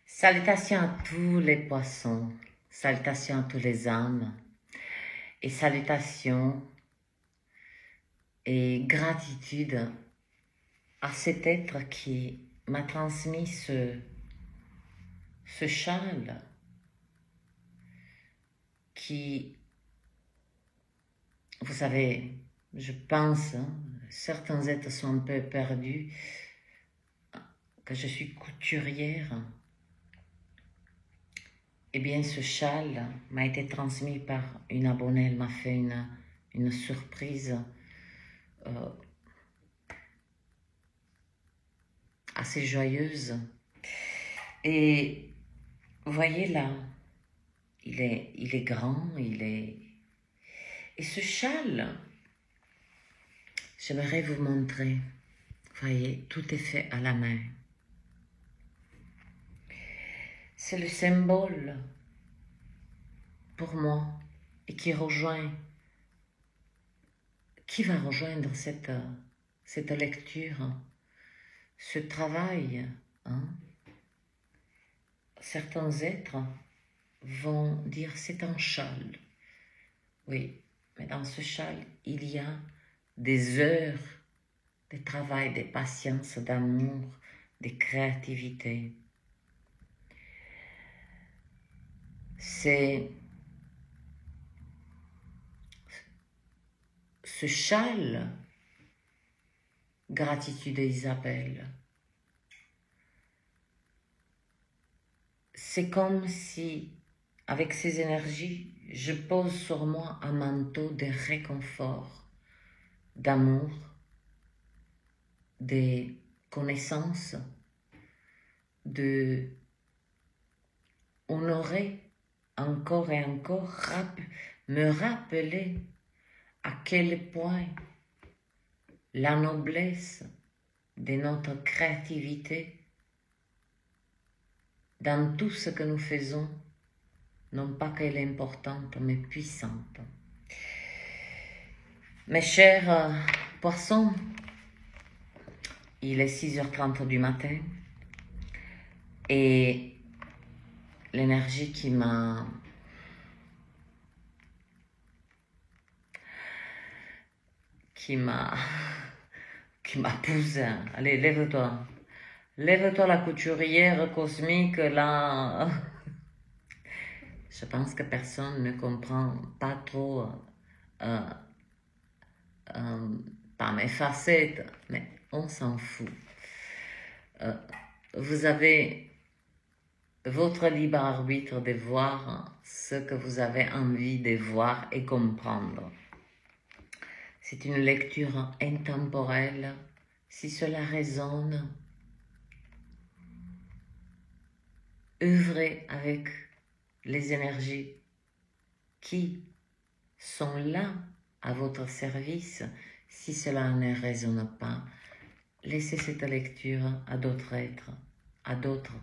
Salutations à tous les poissons, salutations à tous les âmes, et salutations et gratitude à cet être qui m'a transmis ce châle qui, vous savez, je pense, certains êtres sont un peu perdus, que je suis couturière. Eh bien, ce châle m'a été transmis par une abonnée. Elle m'a fait une surprise assez joyeuse. Et vous voyez là, il est grand, Et ce châle, j'aimerais vous montrer. Vous voyez, tout est fait à la main. C'est le symbole pour moi et qui va rejoindre cette lecture, ce travail. Certains êtres vont dire c'est un châle. Oui, mais dans ce châle, il y a des heures de travail, de patience, d'amour, de créativité. C'est ce châle, gratitude Isabelle. C'est comme si, avec ces énergies, je pose sur moi un manteau de réconfort, d'amour, de connaissances, de honorer encore et encore, me rappeler à quel point la noblesse de notre créativité dans tout ce que nous faisons, non pas qu'elle est importante, mais puissante. Mes chers poissons, il est 6h30 du matin et l'énergie qui m'a poussé. Allez, lève-toi. Lève-toi la couturière cosmique, là. Je pense que personne ne comprend pas trop par mes facettes, mais on s'en fout. Vous avez votre libre arbitre de voir ce que vous avez envie de voir et comprendre. C'est une lecture intemporelle. Si cela résonne, œuvrez avec les énergies qui sont là à votre service. Si cela ne résonne pas, laissez cette lecture à d'autres êtres, à d'autres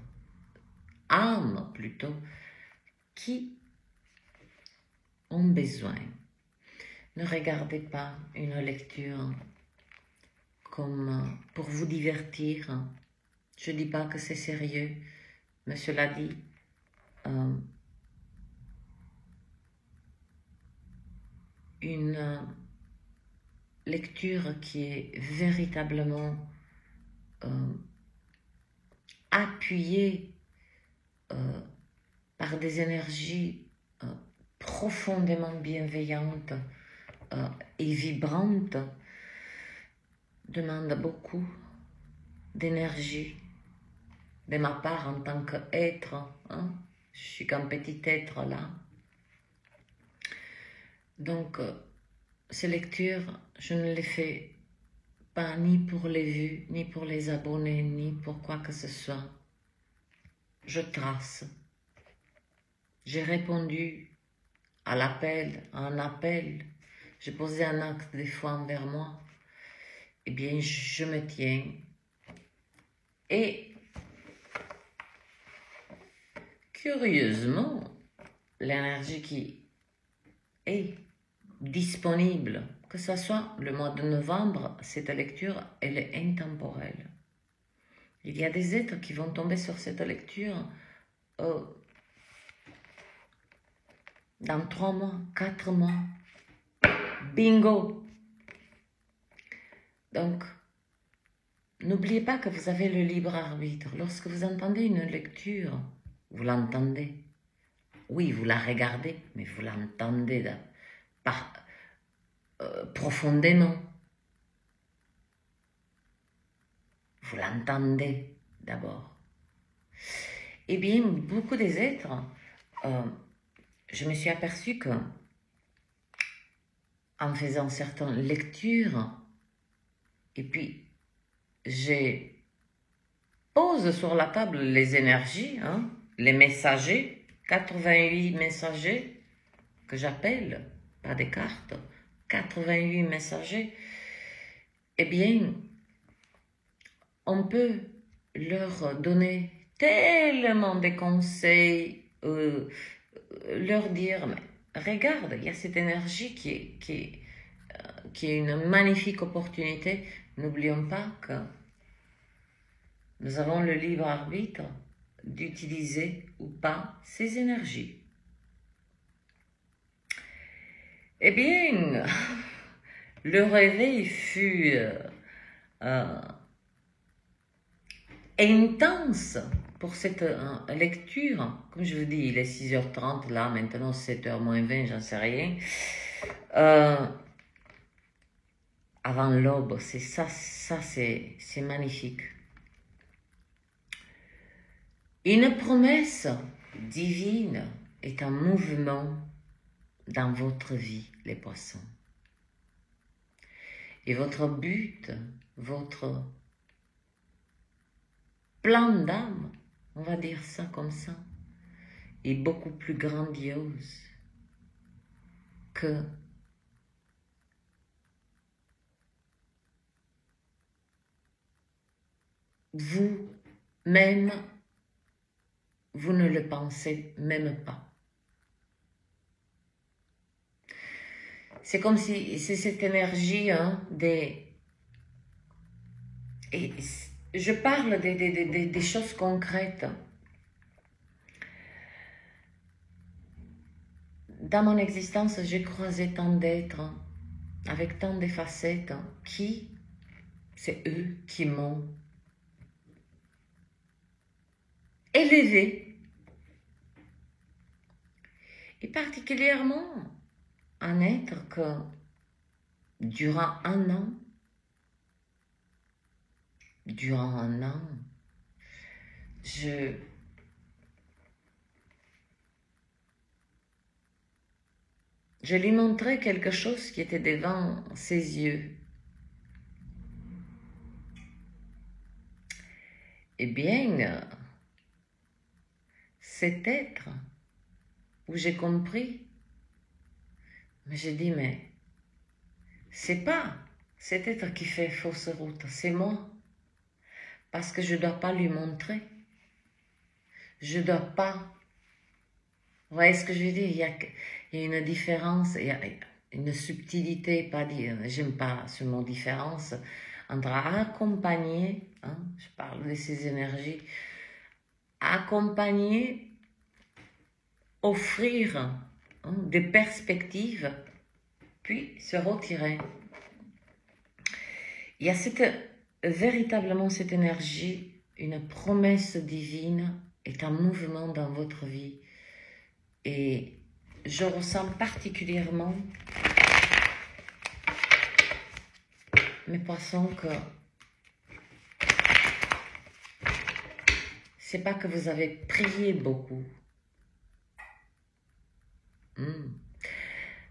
âmes plutôt, qui ont besoin. Ne regardez pas une lecture comme pour vous divertir. Je ne dis pas que c'est sérieux, mais cela dit, une lecture qui est véritablement appuyée par des énergies profondément bienveillantes et vibrantes demande beaucoup d'énergie de ma part en tant qu'être. Je suis qu'un petit être là. Donc, ces lectures, je ne les fais pas ni pour les vues, ni pour les abonnés, ni pour quoi que ce soit. Je trace. J'ai répondu à un appel. J'ai posé un acte des fois envers moi. Eh bien, je me tiens. Et, curieusement, l'énergie qui est disponible, que ce soit le mois de novembre, cette lecture, elle est intemporelle. Il y a des êtres qui vont tomber sur cette lecture dans 3 mois, 4 mois. Bingo! Donc, n'oubliez pas que vous avez le libre arbitre. Lorsque vous entendez une lecture, vous l'entendez. Oui, vous la regardez, mais vous l'entendez profondément. Vous l'entendez d'abord. Eh bien, beaucoup des êtres, je me suis aperçue que, en faisant certaines lectures, et puis j'ai pose sur la table les énergies, hein, les messagers, 88 messagers que j'appelle, pas des cartes, 88 messagers, eh bien, on peut leur donner tellement de conseils, leur dire, mais regarde, il y a cette énergie qui est une magnifique opportunité. N'oublions pas que nous avons le libre arbitre d'utiliser ou pas ces énergies. Eh bien, le réveil fut intense pour cette lecture. Comme je vous dis, il est 6h30, là, maintenant 7h moins 20, j'en sais rien. Avant l'aube, c'est ça c'est magnifique. Une promesse divine est en mouvement dans votre vie, les poissons. Et votre but, votre plan d'âme, on va dire ça comme ça, est beaucoup plus grandiose que vous-même, vous ne le pensez même pas. C'est comme si c'est cette énergie et je parle des choses concrètes. Dans mon existence, j'ai croisé tant d'êtres avec tant de facettes c'est eux qui m'ont élevé. Et particulièrement un être que durant un an, je lui montrais quelque chose qui était devant ses yeux. Eh bien, cet être où j'ai compris, mais j'ai dit, mais c'est pas cet être qui fait fausse route, c'est moi. Parce que je ne dois pas lui montrer. Je ne dois pas. Vous voyez ce que je veux dire? Il y a une différence, il y a une subtilité, pas dire, j'aime pas ce mot différence, entre accompagner, hein, je parle de ces énergies, accompagner, offrir des perspectives, puis se retirer. Il y a véritablement cette énergie, une promesse divine est en mouvement dans votre vie. Et je ressens particulièrement, mes poissons, que c'est pas que vous avez prié beaucoup.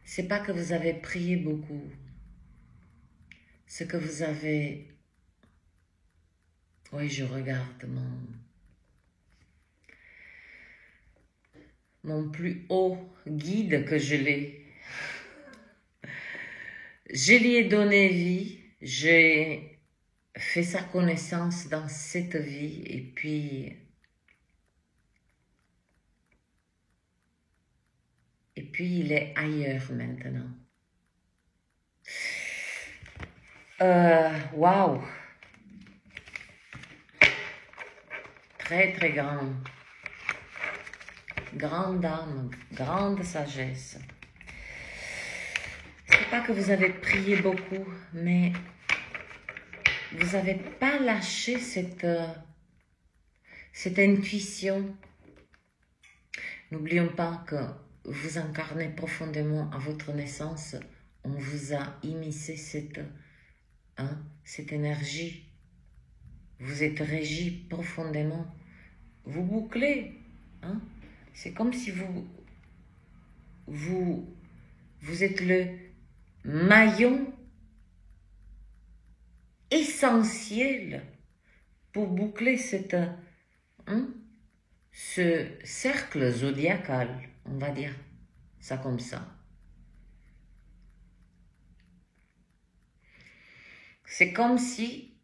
C'est pas que vous avez prié beaucoup. Ce que vous avez... Oui, je regarde mon plus haut guide que je l'ai. Je lui ai donné vie, j'ai fait sa connaissance dans cette vie et puis il est ailleurs maintenant. Waouh! Très très grand. grande âme, grande sagesse. C'est pas que vous avez prié beaucoup, mais vous n'avez pas lâché cette intuition. N'oublions pas que vous incarnez profondément à votre naissance. On vous a immiscé cette énergie. Vous êtes régi profondément. Vous bouclez. C'est comme si vous êtes le maillon essentiel pour boucler ce cercle zodiacal, on va dire ça comme ça. C'est comme si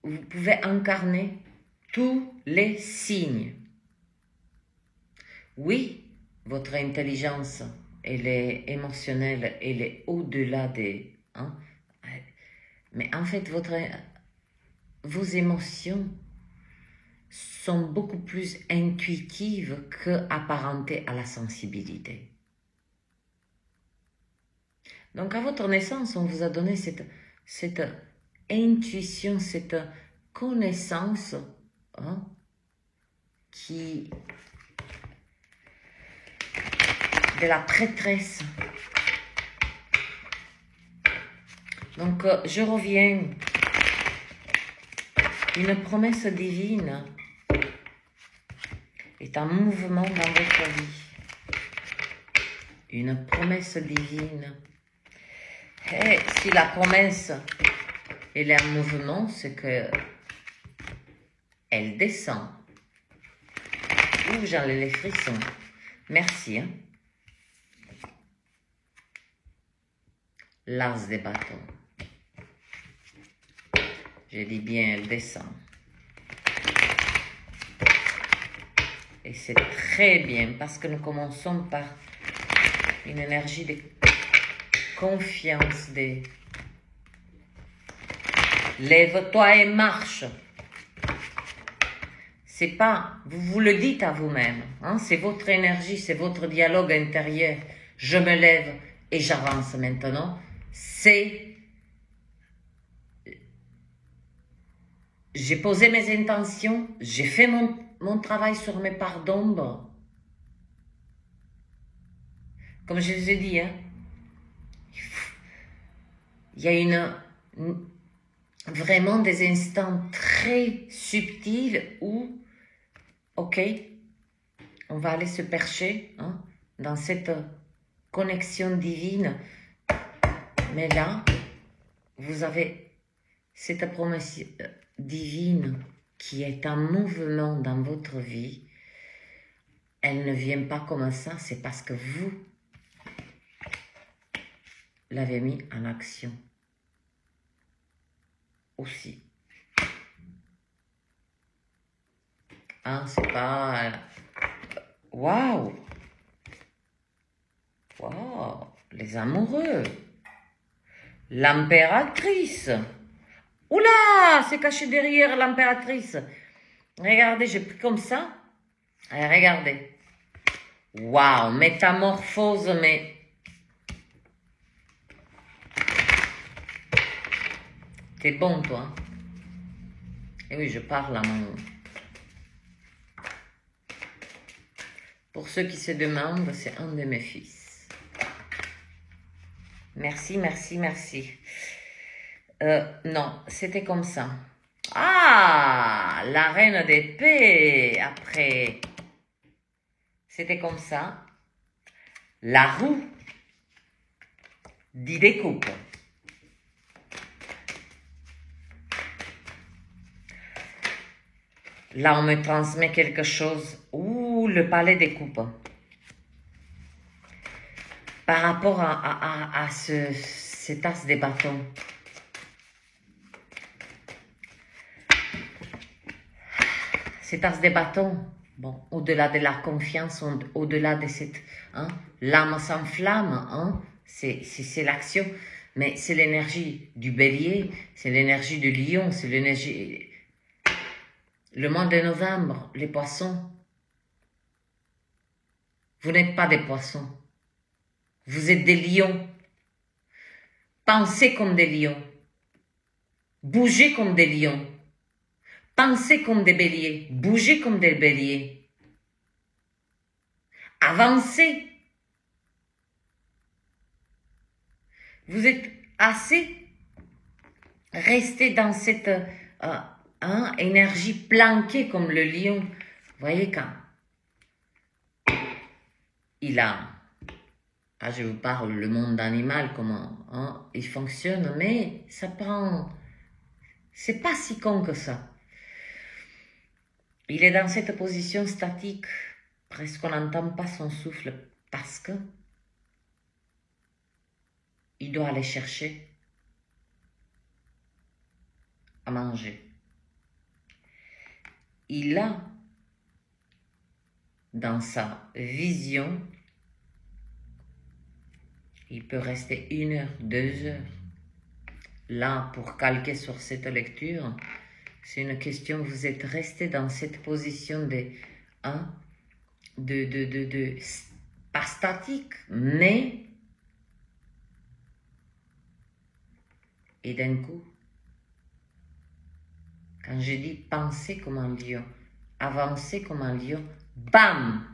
vous pouvez incarner tous les signes. Oui, votre intelligence, elle est émotionnelle, elle est au-delà des... mais en fait, vos émotions sont beaucoup plus intuitives qu'apparentées à la sensibilité. Donc, à votre naissance, on vous a donné cette intuition, cette connaissance de la prêtresse. Donc, je reviens. Une promesse divine est en mouvement dans votre vie. Une promesse divine. Et si la promesse elle est en mouvement, c'est que elle descend. Ouh, j'en ai les frissons. Merci. L'as des bâtons. Je dis bien, elle descend. Et c'est très bien parce que nous commençons par une énergie de confiance, de lève-toi et marche. C'est pas, vous le dites à vous-même, c'est votre énergie, c'est votre dialogue intérieur. Je me lève et j'avance maintenant. J'ai posé mes intentions, j'ai fait mon travail sur mes parts d'ombre. Comme je vous ai dit, il y a vraiment des instants très subtils où, ok, on va aller se percher dans cette connexion divine. Mais là, vous avez cette promesse divine qui est en mouvement dans votre vie. Elle ne vient pas comme ça, c'est parce que vous l'avez mis en action aussi. C'est pas... Waouh! Waouh! Les amoureux! L'impératrice! Oula! C'est caché derrière l'impératrice. Regardez, j'ai pris comme ça. Allez, regardez. Waouh! Métamorphose, mais... T'es bon, toi. Et oui, je parle à mon... Pour ceux qui se demandent, c'est un de mes fils. Merci, merci, merci. Non, c'était comme ça. Ah, la reine d'épée, après. C'était comme ça. La roue d'y découpe. Là, on me transmet quelque chose. Ouh, le palais des coupes. Par rapport à cet as des bâtons. Cet as des bâtons, bon, au-delà de la confiance, au-delà de cette... l'âme s'enflamme, c'est l'action. Mais c'est l'énergie du bélier, c'est l'énergie du lion, c'est l'énergie... Le mois de novembre, les poissons. Vous n'êtes pas des poissons. Vous êtes des lions. Pensez comme des lions. Bougez comme des lions. Pensez comme des béliers. Bougez comme des béliers. Avancez. Vous êtes assez resté dans cette énergie planquée comme le lion. Vous voyez quand il a... Ah, je vous parle le monde animal, comment il fonctionne, mais ça prend... C'est pas si con que ça. Il est dans cette position statique, presque on n'entend pas son souffle, parce que il doit aller chercher à manger. Il a dans sa vision, il peut rester 1 heure, 2 heures. Là, pour calquer sur cette lecture, c'est une question, vous êtes resté dans cette position pas statique, mais, et d'un coup, quand je dis penser comme un lion, avancer comme un lion, bam!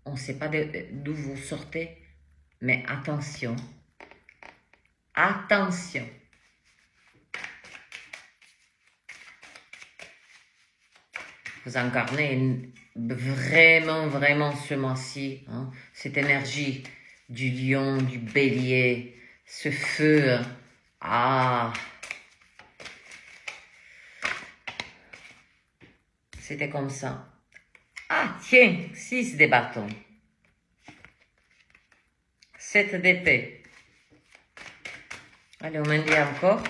On ne sait pas d'où vous sortez, mais attention, attention. Vous incarnez vraiment, vraiment ce mois-ci, hein, cette énergie du lion, du bélier, ce feu. Ah! C'était comme ça. Ah, tiens, 6 de bâtons. 7 d'épée. Allez, on m'en dit encore.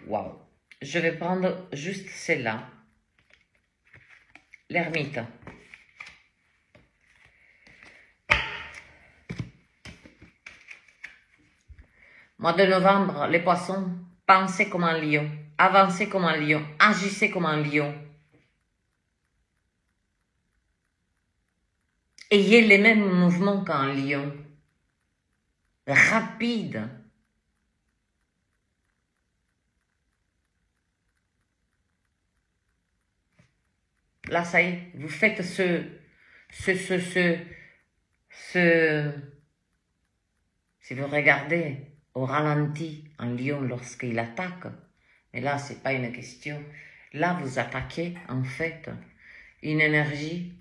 Waouh. Je vais prendre juste celle-là. L'ermite. Mois de novembre, les poissons, pensez comme un lion, avancez comme un lion, agissez comme un lion. Ayez les mêmes mouvements qu'un lion. Rapide. Là, ça y est, vous faites si vous regardez au ralenti un lion lorsqu'il attaque, mais là, c'est pas une question. Là, vous attaquez, en fait, une énergie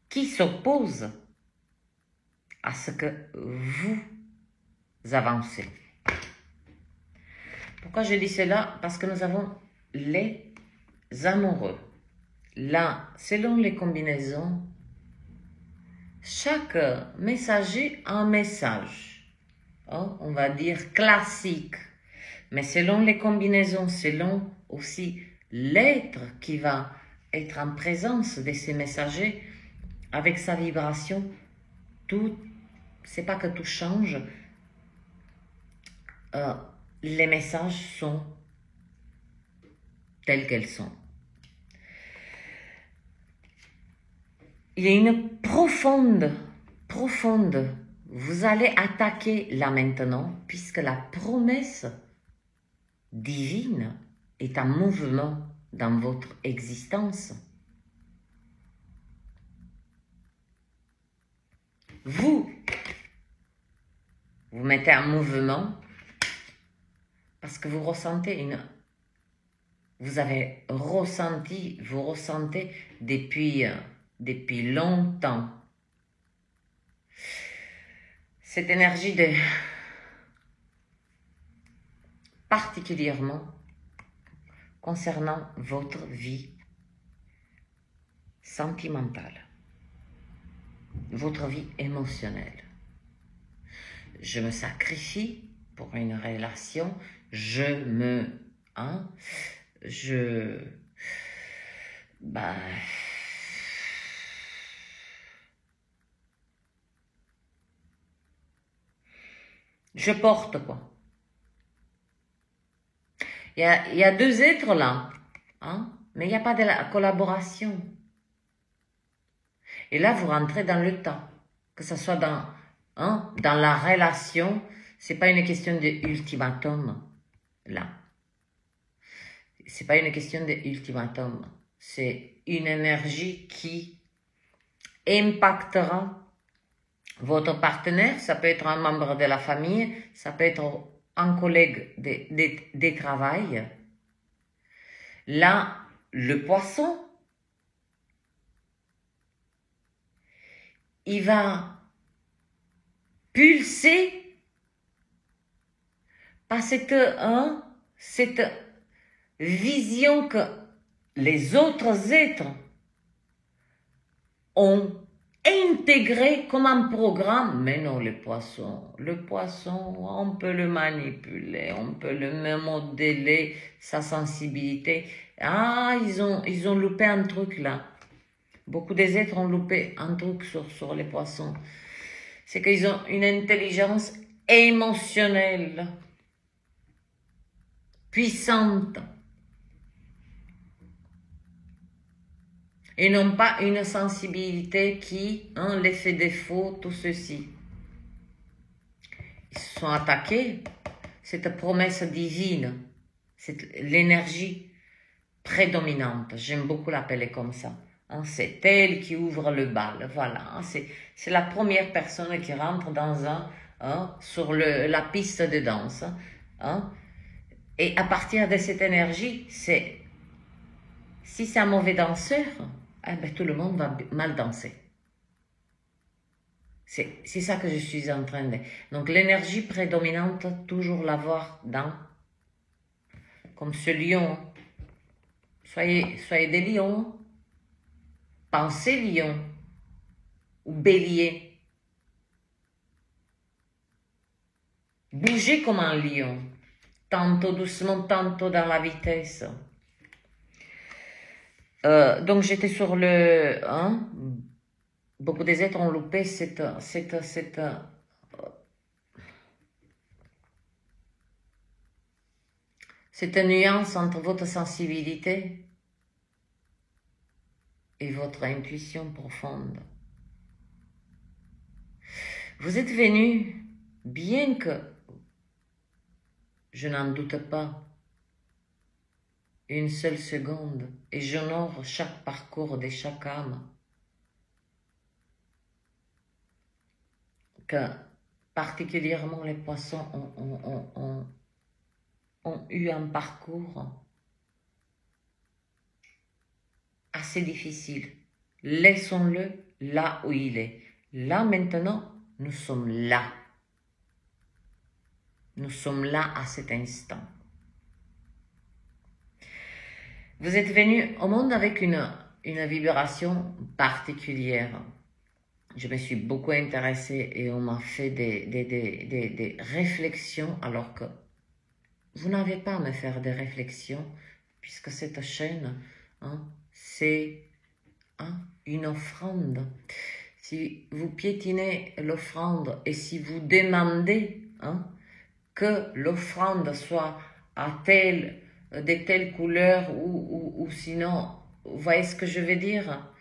qui s'oppose à ce que vous avancez. Pourquoi je dis cela? Parce que nous avons les amoureux. Là, selon les combinaisons, chaque messager a un message, hein, on va dire classique. Mais selon les combinaisons, selon aussi l'être qui va être en présence de ces messagers, avec sa vibration, tout, c'est pas que tout change, les messages sont tels qu'elles sont. Il y a une profonde, vous allez attaquer là maintenant, puisque la promesse divine est en mouvement dans votre existence. Vous mettez en mouvement parce que vous ressentez vous ressentez depuis longtemps cette énergie particulièrement concernant votre vie sentimentale, votre vie émotionnelle. Je me sacrifie pour une relation, je porte quoi. Il y a deux êtres là, hein, mais il n'y a pas de la collaboration. Et là, vous rentrez dans le temps, que ce soit dans la relation, c'est pas une question d'ultimatum, là. C'est pas une question d'ultimatum, c'est une énergie qui impactera votre partenaire, ça peut être un membre de la famille, ça peut être un collègue de travail. Là, le poisson, il va pulser par cette vision que les autres êtres ont intégré comme un programme. Mais non, le poisson, on peut le manipuler, on peut le modeler, sa sensibilité. Ah, ils ont loupé un truc là. Beaucoup des êtres ont loupé un truc sur les poissons. C'est qu'ils ont une intelligence émotionnelle puissante et non pas une sensibilité qui les fait défaut, tout ceci. Ils se sont attaqués, cette promesse divine, l'énergie prédominante, j'aime beaucoup l'appeler comme ça. C'est elle qui ouvre le bal, voilà. C'est la première personne qui rentre sur la piste de danse. Et à partir de cette énergie, si c'est un mauvais danseur, tout le monde va mal danser. C'est ça que je suis en train de... Donc l'énergie prédominante, toujours l'avoir comme ce lion. Soyez des lions. Pensez lion ou bélier. Bougez comme un lion, tantôt doucement, tantôt dans la vitesse. Donc j'étais sur le... beaucoup des êtres ont loupé cette nuance entre votre sensibilité et votre intuition profonde. Vous êtes venu, bien que, je n'en doute pas, une seule seconde, et j'honore chaque parcours de chaque âme, que particulièrement les poissons ont eu un parcours assez difficile. Laissons-le là où il est. Là maintenant, nous sommes là. Nous sommes là à cet instant. Vous êtes venu au monde avec une vibration particulière. Je me suis beaucoup intéressée et on m'a fait des réflexions alors que vous n'avez pas à me faire des réflexions puisque cette chaîne, c'est une offrande. Si vous piétinez l'offrande et si vous demandez que l'offrande soit de telle couleur ou sinon, vous voyez ce que je veux dire,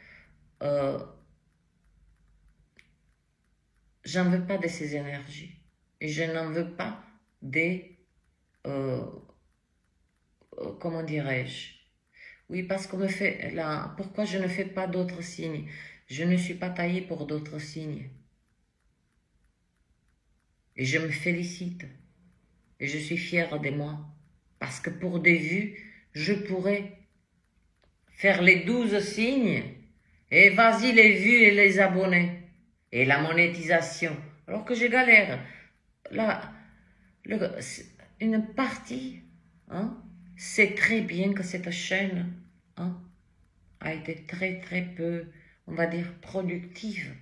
j'en veux pas de ces énergies et je n'en veux pas des comment dirais-je, oui, parce qu'on me fait là, pourquoi je ne fais pas d'autres signes? Je ne suis pas taillée pour d'autres signes. Et je me félicite. Et je suis fière de moi. Parce que pour des vues, je pourrais faire les 12 signes. Et vas-y les vues et les abonnés. Et la monétisation. Alors que je galère. Là, une partie, c'est très bien que cette chaîne a été très très peu, on va dire, productive.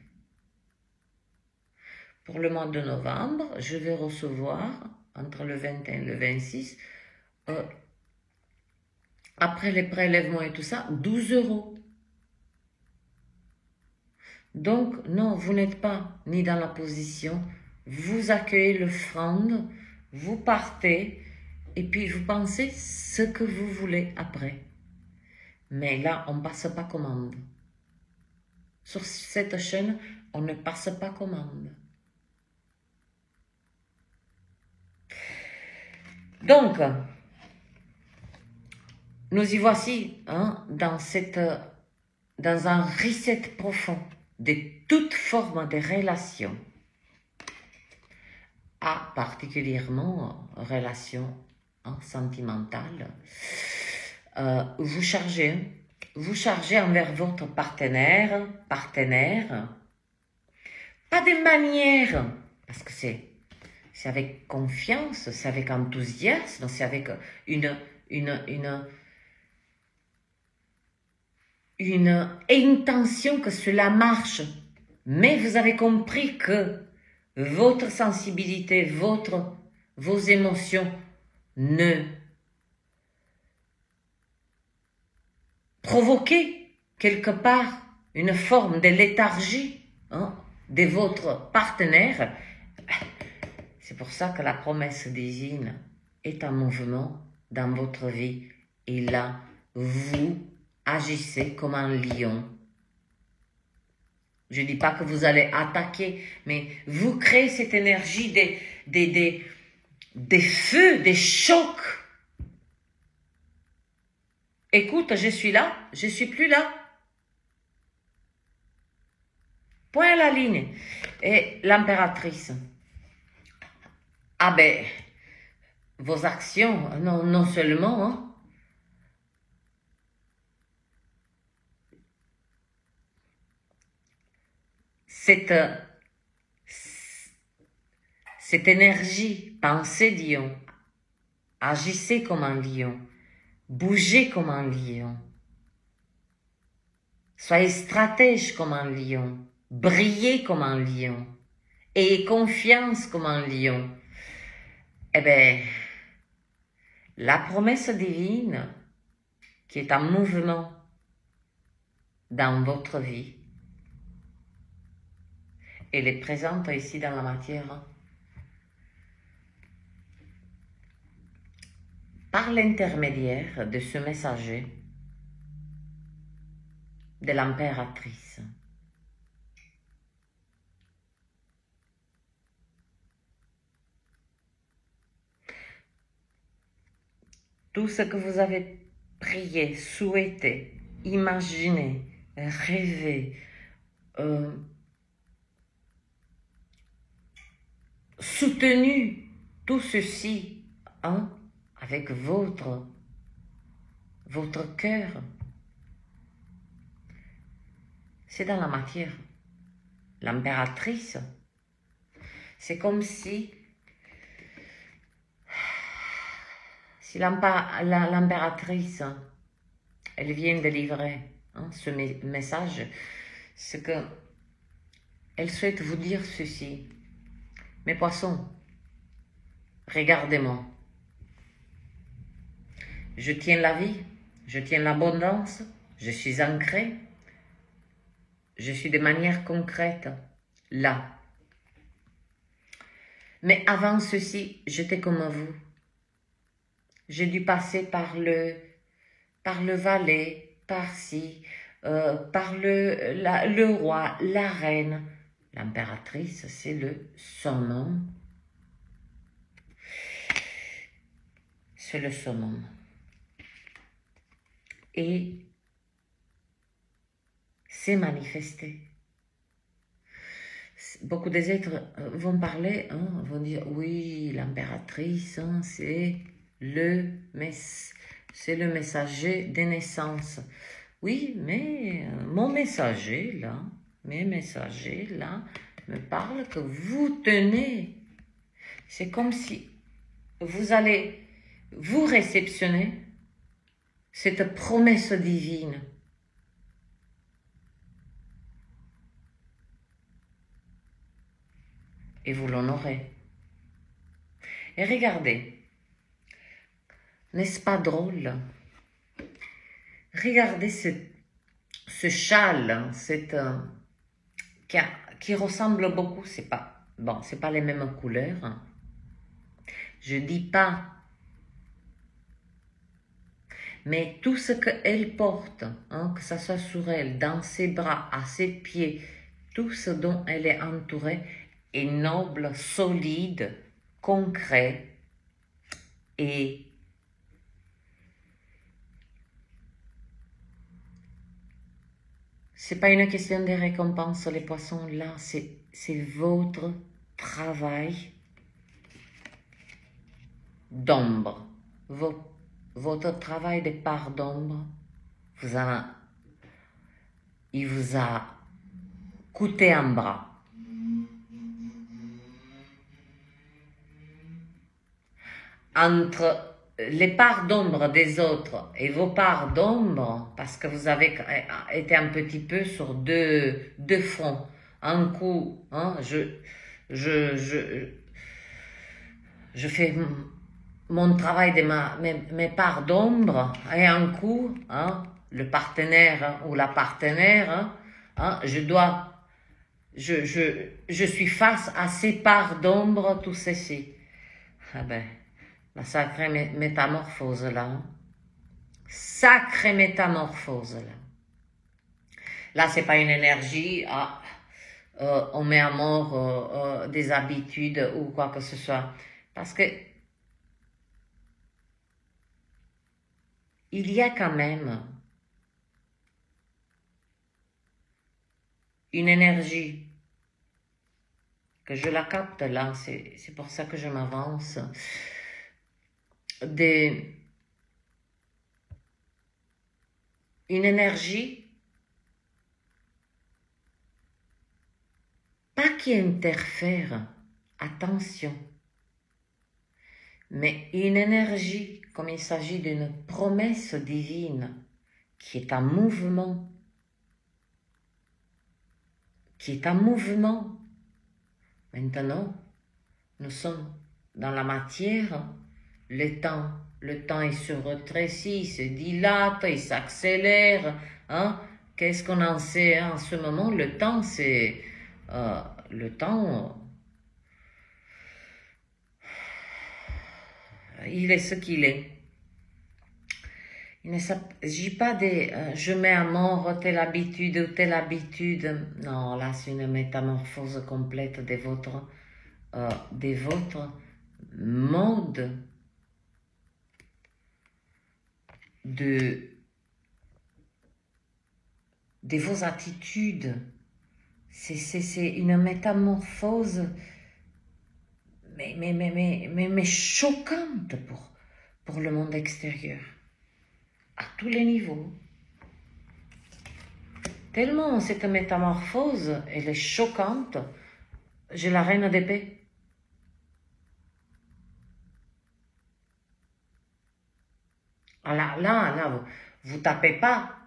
Pour le mois de novembre, je vais recevoir, entre le 21 et le 26, après les prélèvements et tout ça, 12 €. Donc, non, vous n'êtes pas ni dans la position, vous accueillez l'offrande, vous partez, et puis vous pensez ce que vous voulez après. Mais là, on ne passe pas commande. Sur cette chaîne, on ne passe pas commande. Donc, nous y voici hein, dans un reset profond de toute forme de relation, particulièrement relation sentimentale. Vous chargez envers votre partenaire, pas de manière, parce que c'est avec confiance, c'est avec enthousiasme, c'est avec une intention que cela marche. Mais vous avez compris que votre sensibilité, vos émotions ne provoquaient quelque part une forme de léthargie de votre partenaire. C'est pour ça que la promesse divine est en mouvement dans votre vie. Et là, vous agissez comme un lion. Je ne dis pas que vous allez attaquer, mais vous créez cette énergie des feux, des chocs. Écoute, je suis là, je suis plus là. Point à la ligne. Et l'impératrice. Ah ben, vos actions, non seulement, cette énergie, pensez lion, agissez comme un lion, bougez comme un lion, soyez stratège comme un lion, brillez comme un lion, ayez confiance comme un lion. Eh bien, la promesse divine qui est en mouvement dans votre vie, elle est présente ici dans la matière par l'intermédiaire de ce messager de l'impératrice. Tout ce que vous avez prié, souhaité, imaginé, rêvé, soutenu, tout ceci avec votre cœur, c'est dans la matière. L'impératrice, c'est comme si l'impératrice, elle vient de livrer ce message, c'est que elle souhaite vous dire ceci. Mes poissons, regardez-moi. Je tiens la vie, je tiens l'abondance, je suis ancré, je suis de manière concrète, là. Mais avant ceci, j'étais comme vous. J'ai dû passer par le valet, par-ci, par le roi, la reine. L'impératrice, c'est le summum. C'est le summum. Et c'est manifesté. Beaucoup des êtres vont parler, vont dire, oui, l'impératrice, c'est le messager des naissances. Oui, mais mes messagers là, me parlent que vous tenez. C'est comme si vous allez vous réceptionner cette promesse divine. Et vous l'honorez. Et regardez, n'est-ce pas drôle? Regardez ce châle, qui ressemble beaucoup, c'est pas les mêmes couleurs. Je dis pas mais tout ce qu'elle porte, hein, que ce soit sur elle, dans ses bras, à ses pieds, tout ce dont elle est entourée est noble, solide, concret et c'est pas une question de récompense, les poissons, là, c'est votre travail d'ombre. Votre travail de part d'ombre, il vous a coûté un bras. Entre les parts d'ombre des autres et vos parts d'ombre, parce que vous avez été un petit peu sur deux fronts. Un coup, hein, je fais mon travail de mes parts d'ombre, et un coup, hein, le partenaire ou la partenaire, hein, je suis face à ces parts d'ombre, tout ceci. Ah ben, la sacrée métamorphose là. Hein. Sacrée métamorphose là. Là, c'est pas une énergie, on met à mort des habitudes ou quoi que ce soit. Parce que il y a quand même une énergie que je la capte là, c'est pour ça que je m'avance, une énergie pas qui interfère, attention, mais une énergie comme il s'agit d'une promesse divine qui est en mouvement, Maintenant, nous sommes dans la matière, le temps il se rétrécit, il se dilate, il s'accélère. Hein? Qu'est-ce qu'on en sait en ce moment? Le temps, c'est... le temps, il est ce qu'il est. Il ne s'agit pas de je mets à mort telle habitude ou telle habitude. Non, là, c'est une métamorphose complète de votre mode de vos attitudes. C'est une métamorphose mais choquante pour le monde extérieur. À tous les niveaux. Tellement cette métamorphose, elle est choquante. J'ai la reine d'épée. Là, vous tapez pas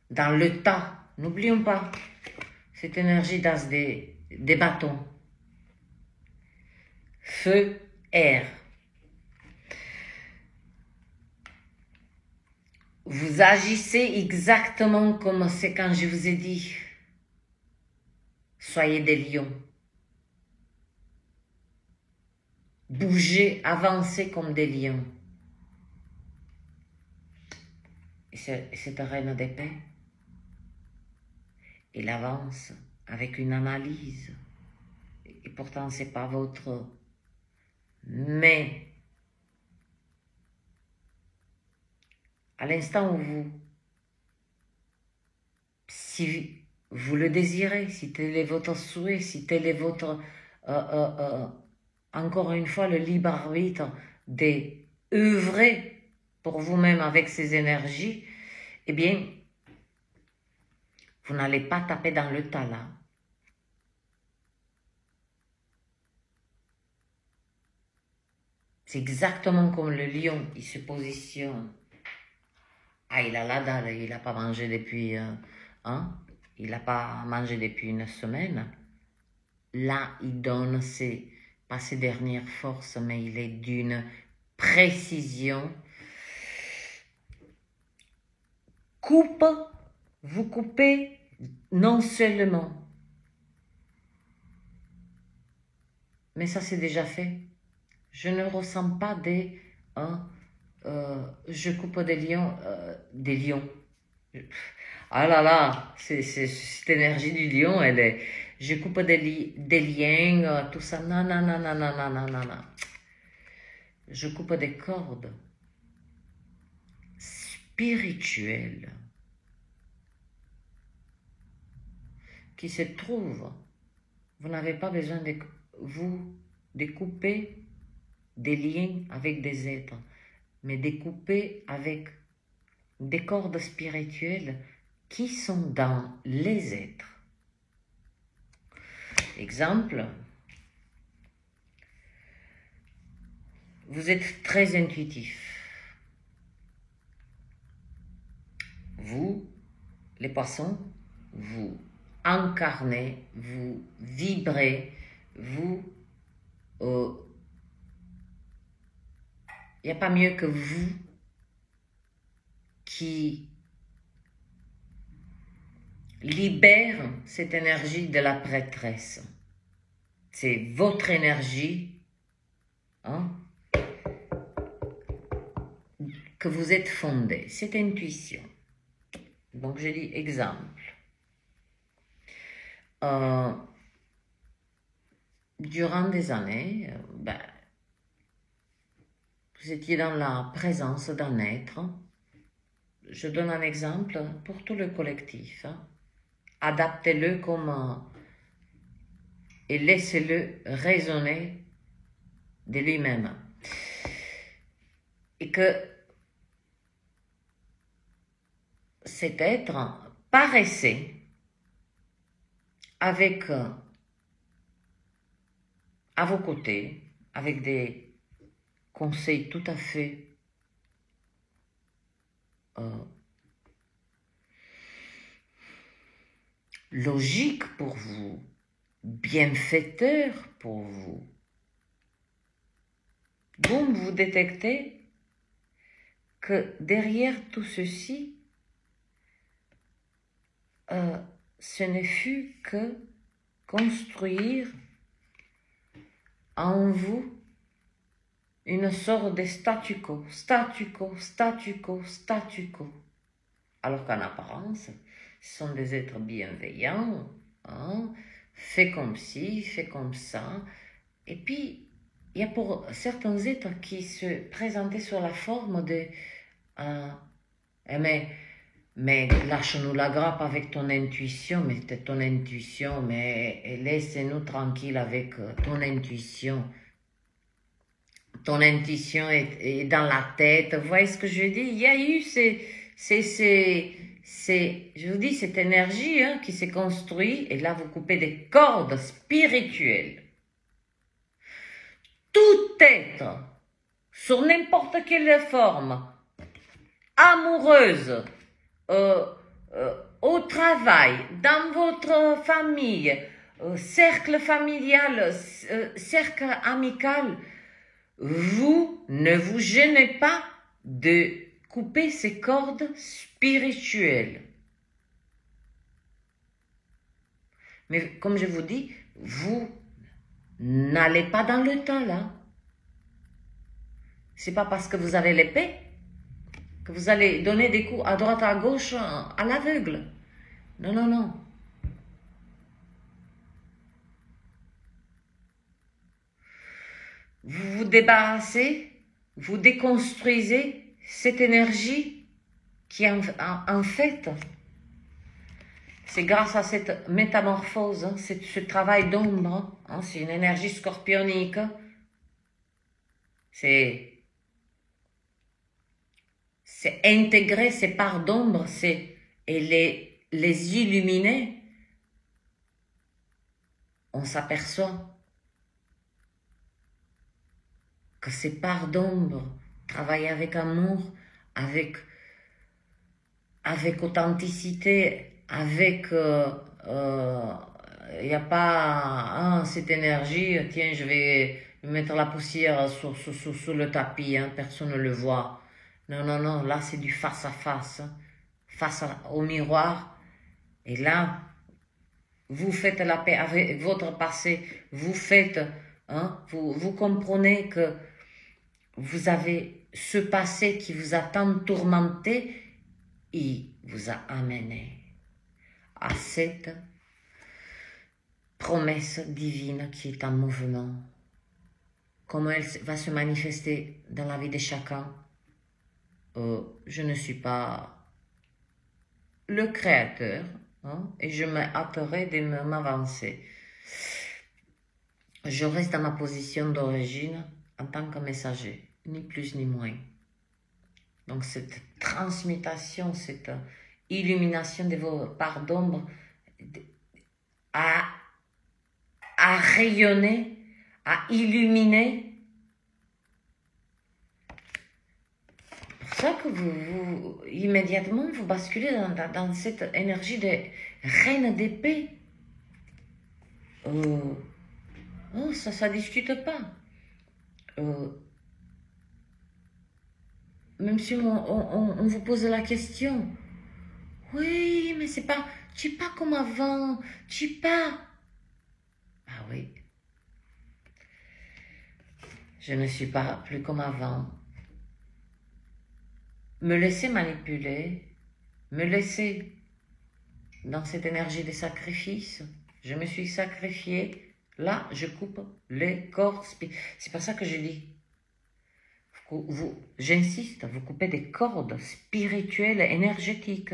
dans le tas. N'oublions pas cette énergie d'as des bâtons. Feu, air. Vous agissez exactement comme c'est quand je vous ai dit. Soyez des lions. Bougez, avancez comme des lions. Et cette reine d'épée, elle avance avec une analyse. Et pourtant, c'est pas votre... Mais, à l'instant où si vous le désirez, si tel est votre souhait, si tel est votre... encore une fois, le libre arbitre d'œuvrer pour vous-même avec ces énergies, eh bien, vous n'allez pas taper dans le tas là. C'est exactement comme le lion, il se positionne. Ah, il a la dalle, il n'a pas mangé depuis... il n'a pas mangé depuis une semaine. Là, il donne pas ses dernières forces, mais il est d'une précision. Vous coupez non seulement, mais ça c'est déjà fait. Je ne ressens pas des je coupe des lions, Ah là là, cette énergie du lion, elle est, je coupe des liens, tout ça, non, non, non, non, non, non, non, non, non. Je coupe des cordes spirituelles qui se trouvent. Vous n'avez pas besoin de couper des liens avec des êtres, mais de couper avec des cordes spirituelles qui sont dans les êtres. Exemple, vous êtes très intuitif. Vous, les poissons, vous incarnez, vous vibrez, vous... Il n'y a pas mieux que vous qui libère cette énergie de la prêtresse. C'est votre énergie, hein, que vous êtes fondé, cette intuition. Donc je dis exemple. Durant des années, vous étiez dans la présence d'un être. Je donne un exemple pour tout le collectif. Hein. Adaptez-le comme et laissez-le raisonner de lui-même. Et que cet être paraissait avec à vos côtés, avec des conseils tout à fait logiques pour vous, bienfaiteurs pour vous. Boum, vous détectez que derrière tout ceci, ce ne fut que construire en vous une sorte de statu quo, statu quo, statu quo, statu quo. Alors qu'en apparence, ce sont des êtres bienveillants, hein, fait comme ci, fait comme ça. Et puis, il y a pour certains êtres qui se présentaient sur la forme de mais lâche-nous la grappe avec ton intuition, mais c'est ton intuition, mais laisse-nous tranquille avec ton intuition. Ton intuition est dans la tête. Vous voyez ce que je dis? Il y a eu je vous dis, cette énergie hein, qui s'est construite, et là vous coupez des cordes spirituelles. Tout être, sur n'importe quelle forme, amoureuse, au travail, dans votre famille, cercle familial, cercle amical, vous ne vous gênez pas de couper ces cordes spirituelles. Mais comme je vous dis, vous n'allez pas dans le tas là. C'est pas parce que vous avez l'épée que vous allez donner des coups à droite, à gauche, à l'aveugle. Non, non, non. Vous vous débarrassez, vous déconstruisez cette énergie qui en fait, c'est grâce à cette métamorphose, hein, ce travail d'ombre, hein, c'est une énergie scorpionique, c'est intégrer ces parts d'ombre, et les illuminer, on s'aperçoit que ces parts d'ombre travaillent avec amour, avec authenticité, avec il n'y a pas cette énergie, tiens je vais mettre la poussière sous le tapis, hein, personne ne le voit. Non, non, non, là c'est du face à face, au miroir, et là vous faites la paix avec votre passé, vous faites, hein, vous comprenez que vous avez ce passé qui vous a tant tourmenté, il vous a amené à cette promesse divine qui est en mouvement. Comment elle va se manifester dans la vie de chacun, je ne suis pas le créateur, hein, et je me hâterai de m'avancer. Je reste dans ma position d'origine en tant que messager, ni plus ni moins. Donc cette transmutation, cette illumination de vos parts d'ombre à rayonner, à illuminer. C'est pour ça que vous immédiatement, vous basculez dans cette énergie de reine d'épée. Oh, ça discute pas. Même si on vous pose la question. Oui, mais c'est pas, tu es pas comme avant, tu es pas. Ah oui. Je ne suis pas plus comme avant. Me laisser manipuler, me laisser dans cette énergie de sacrifice. Je me suis sacrifiée. Là, je coupe les corps. C'est pas ça que je dis. J'insiste, vous coupez des cordes spirituelles, énergétiques.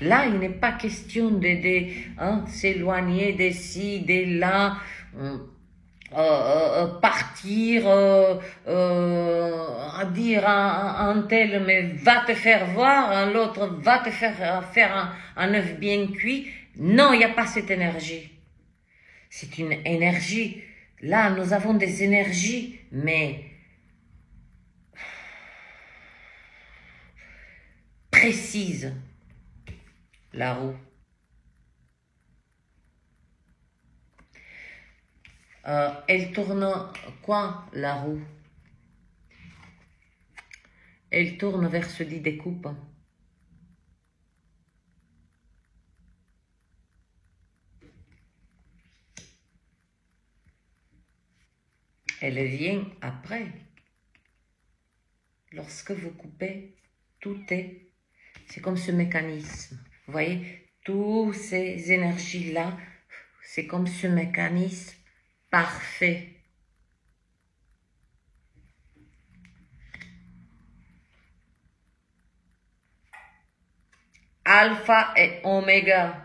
Là, il n'est pas question de s'éloigner d'ici, de là, partir, dire à un tel, mais va te faire voir, à l'autre, va te faire un œuf bien cuit. Non, il n'y a pas cette énergie. C'est une énergie. Là, nous avons des énergies, mais précises. La roue. Elle tourne quoi, la roue? Elle tourne vers ce dit découpe. Elle vient après. Lorsque vous coupez, tout est. C'est comme ce mécanisme. Vous voyez, toutes ces énergies-là, c'est comme ce mécanisme parfait. Alpha et oméga.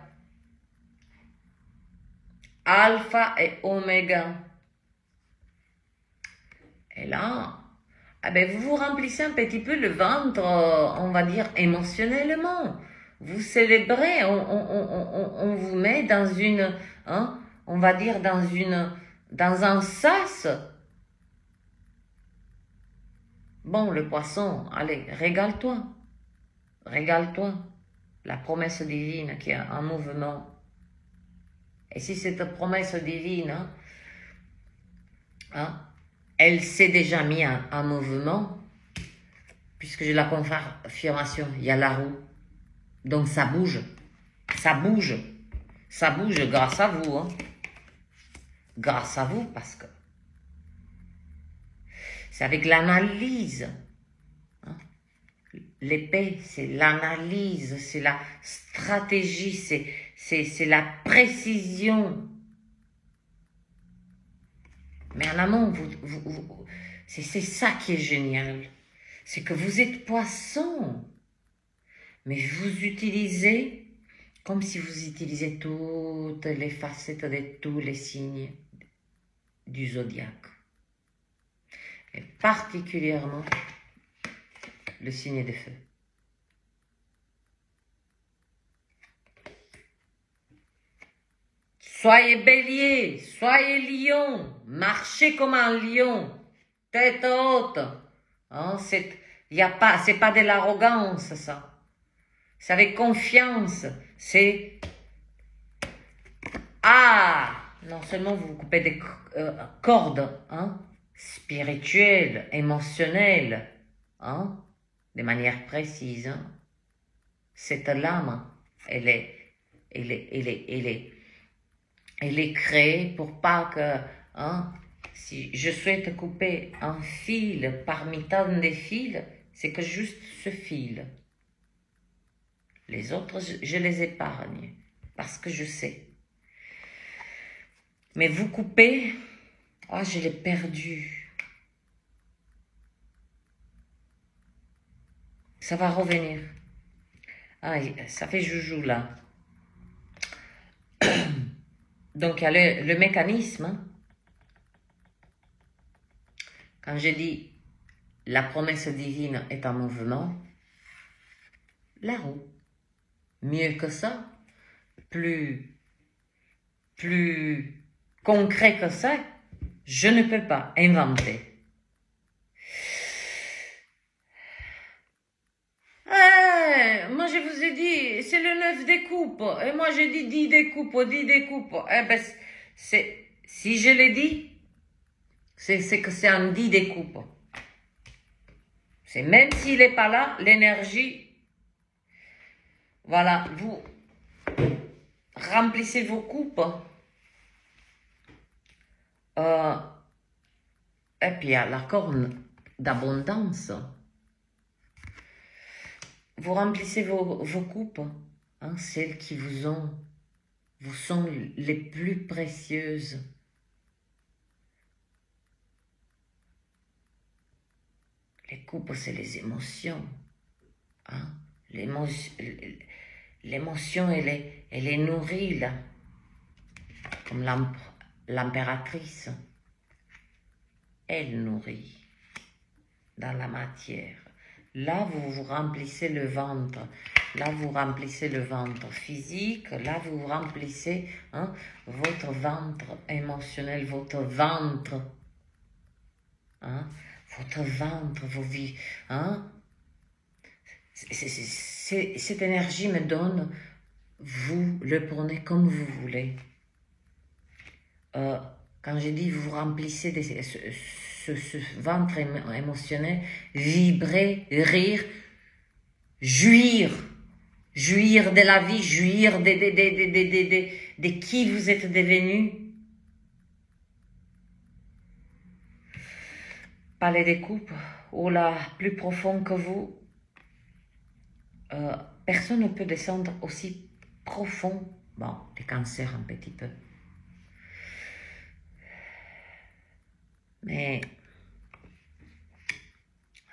Alpha et oméga. Et là, vous vous remplissez un petit peu le ventre, on va dire, émotionnellement. Vous célébrez, on vous met dans une, on va dire, dans un sas. Bon, le poisson, allez, régale-toi. Régale-toi. La promesse divine qui est en mouvement. Et si cette promesse divine, elle s'est déjà mise en mouvement, puisque j'ai la confirmation, il y a la roue. Donc ça bouge. Ça bouge. Ça bouge grâce à vous. Grâce à vous, parce que c'est avec l'analyse. L'épée, c'est l'analyse, c'est la stratégie, c'est la précision. Mais en amont, c'est ça qui est génial. C'est que vous êtes poisson, mais vous utilisez comme si vous utilisiez toutes les facettes de tous les signes du zodiaque. Et particulièrement le signe de feu. Soyez bélier, soyez lion, marchez comme un lion, tête haute. C'est pas de l'arrogance, ça. C'est avec confiance. C'est non seulement vous coupez des cordes, spirituelles, émotionnelles, de manière précise. Cette lame, elle est Elle est créée pour pas que, hein, si je souhaite couper un fil parmi tant de fils, c'est que juste ce fil. Les autres, je les épargne parce que je sais. Mais vous coupez, oh, je l'ai perdu. Ça va revenir. Ah, ça fait joujou là. Donc il y a le mécanisme. Hein. Quand je dis la promesse divine est en mouvement, la roue. Mieux que ça, plus concret que ça, je ne peux pas inventer. Moi je vous ai dit, c'est le 9 découpes, et moi j'ai dit 10 découpes, 10 découpes. Eh ben, si je l'ai dit, c'est que c'est en 10 découpes. C'est même s'il n'est pas là, l'énergie, voilà, vous remplissez vos coupes. Et puis il y a la corne d'abondance. Vous remplissez vos coupes, hein, celles qui vous sont les plus précieuses. Les coupes, c'est les émotions. Hein? L'émotion, elle est nourrie, là, comme l'impératrice. Elle nourrit dans la matière. Là, vous vous remplissez le ventre. Là, vous remplissez le ventre physique. Là, vous remplissez votre ventre émotionnel, votre ventre. Hein, votre ventre, vos vies. Hein? Cette énergie me donne, vous le prenez comme vous voulez. Quand je dis vous remplissez ce ventre émotionnel, vibrer, rire, jouir de la vie, jouir de qui vous êtes devenu. Palais des coupes, oh là, plus profond que vous. Personne ne peut descendre aussi profond. Bon, les cancers un petit peu. Mais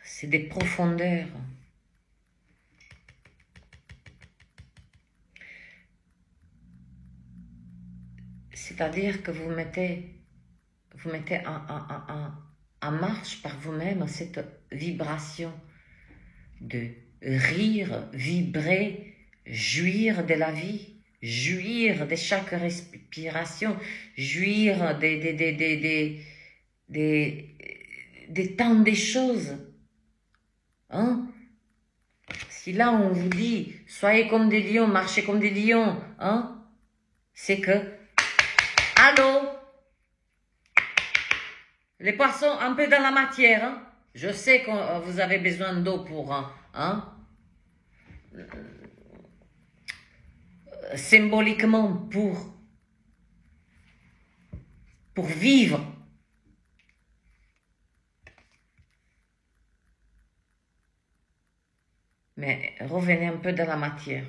c'est des profondeurs. C'est-à-dire que vous mettez en marche par vous-même cette vibration de rire, vibrer, jouir de la vie, jouir de chaque respiration, jouir des tant de choses. Hein? Si là on vous dit, soyez comme des lions, marchez comme des lions, hein? C'est que, allô? Les poissons un peu dans la matière, hein? Je sais que vous avez besoin d'eau pour, hein? Symboliquement pour vivre. Mais revenez un peu dans la matière.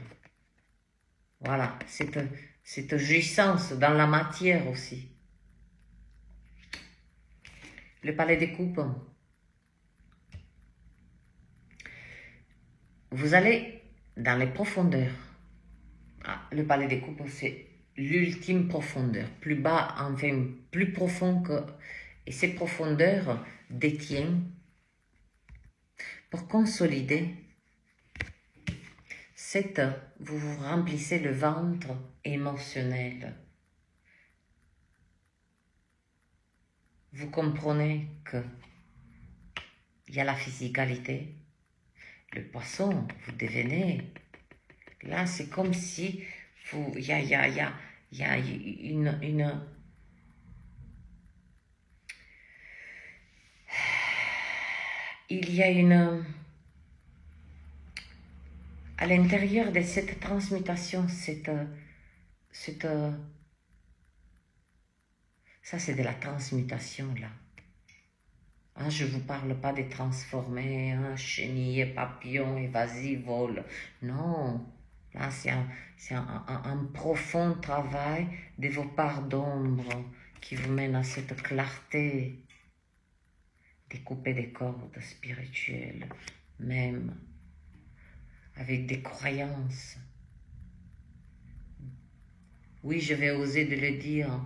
Voilà, cette jouissance dans la matière aussi. Le palais des coupes. Vous allez dans les profondeurs. Ah, le palais des coupes, c'est l'ultime profondeur. Plus bas, enfin, plus profond que... Et ces profondeurs détiennent, pour consolider, vous vous remplissez le ventre émotionnel. Vous comprenez que il y a la physicalité. Le poisson, vous devenez... Là, c'est comme si il y a une il y a une... À l'intérieur de cette transmutation, cette Ça, c'est de la transmutation, là. Hein, je ne vous parle pas de transformer, hein, chenille, papillon, et vas-y, vole. Non, là, c'est un profond travail de vos parts d'ombre qui vous mène à cette clarté, découper des cordes spirituelles, même avec des croyances. Oui, je vais oser de le dire,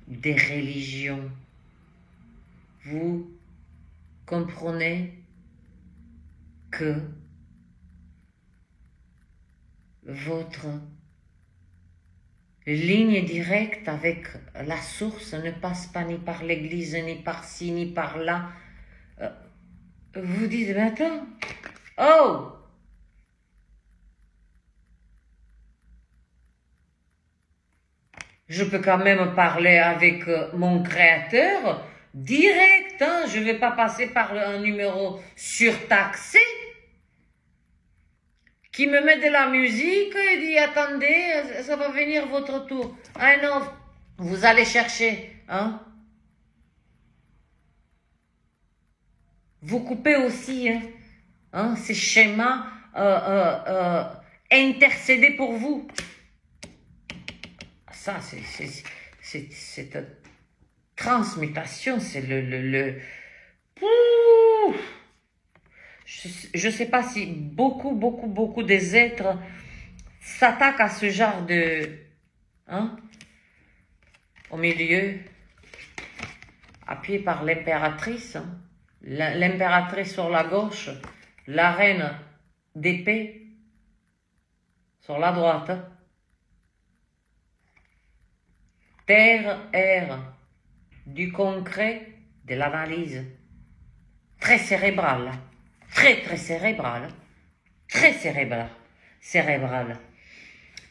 des religions. Vous comprenez que votre ligne directe avec la source ne passe pas ni par l'église, ni par ci, ni par là. Vous dites, mais attends, oh! Je peux quand même parler avec mon créateur direct, hein? Je ne vais pas passer par un numéro surtaxé qui me met de la musique et dit, attendez, ça va venir votre tour. Ah non, vous allez chercher, hein? Vous coupez aussi, hein, ces schémas intercédés pour vous. Ça, c'est cette transmutation, c'est Ouh. Je ne sais pas si beaucoup des êtres s'attaquent à ce genre de... Hein, au milieu, appuyé par l'impératrice, hein, l'impératrice sur la gauche, la reine d'épée sur la droite. Terre, air, du concret, de l'analyse. Très cérébrale, très cérébrale, très cérébrale.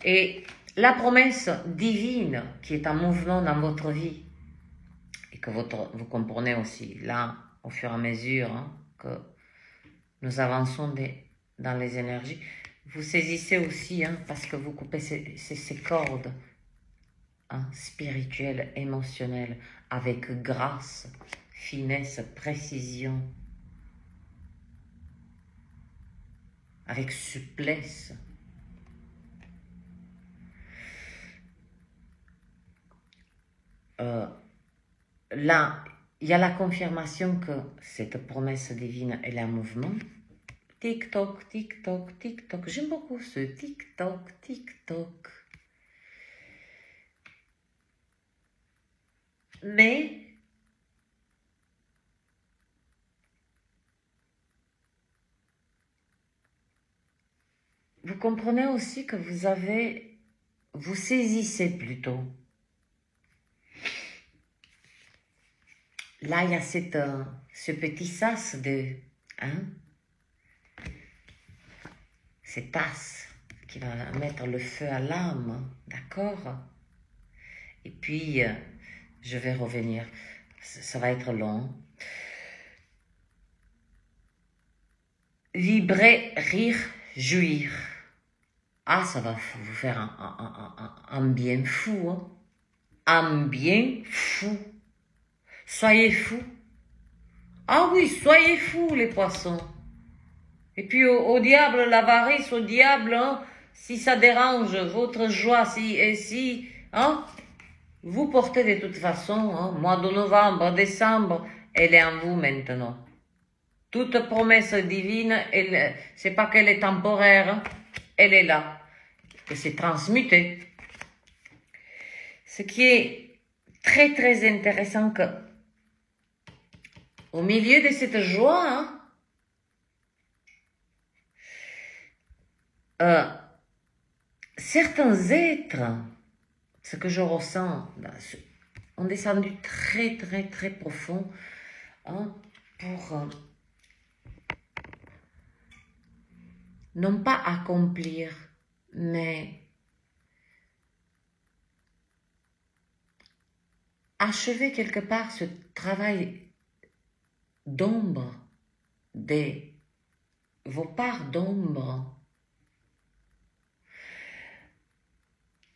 Et la promesse divine qui est en mouvement dans votre vie, et que vous comprenez aussi là, au fur et à mesure, hein, que nous avançons dans les énergies, vous saisissez aussi, hein, parce que vous coupez ces cordes, hein, spirituelles, émotionnelles, avec grâce, finesse, précision, avec souplesse. Là, il y a la confirmation que cette promesse divine est en mouvement. Tic-toc, tic-toc, tic-toc. J'aime beaucoup ce tic-toc, tic-toc. Mais vous comprenez aussi que vous saisissez plutôt. Là, il y a ce petit sas de... Hein, cette tasse qui va mettre le feu à l'âme, d'accord? Et puis, je vais revenir. Ça va être long. Vibrer, rire, jouir. Ah, ça va vous faire un bien fou, hein? Un bien fou. Soyez fous. Ah oui, soyez fous, les poissons. Et puis au diable, l'avarice, au diable, hein, si ça dérange votre joie, si hein, vous portez de toute façon, hein, mois de novembre, décembre, elle est en vous maintenant. Toute promesse divine, c'est pas qu'elle est temporaire, hein, elle est là. Et c'est transmuté. Ce qui est très intéressant que au milieu de cette joie, hein, certains êtres, ce que je ressens, ont descendu très profond, hein, pour non pas accomplir, mais achever quelque part ce travail d'ombre, vos parts d'ombre,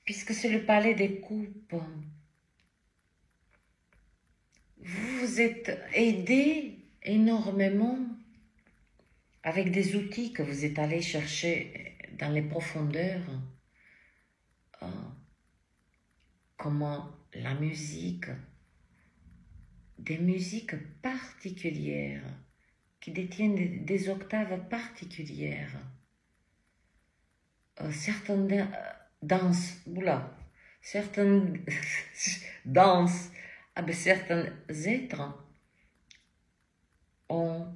puisque c'est le palais des coupes. vous êtes aidé énormément avec des outils que vous êtes allé chercher dans les profondeurs, comment la musique, des musiques particulières, qui détiennent des octaves particulières. Certaines danses, certaines danses, certains êtres ont,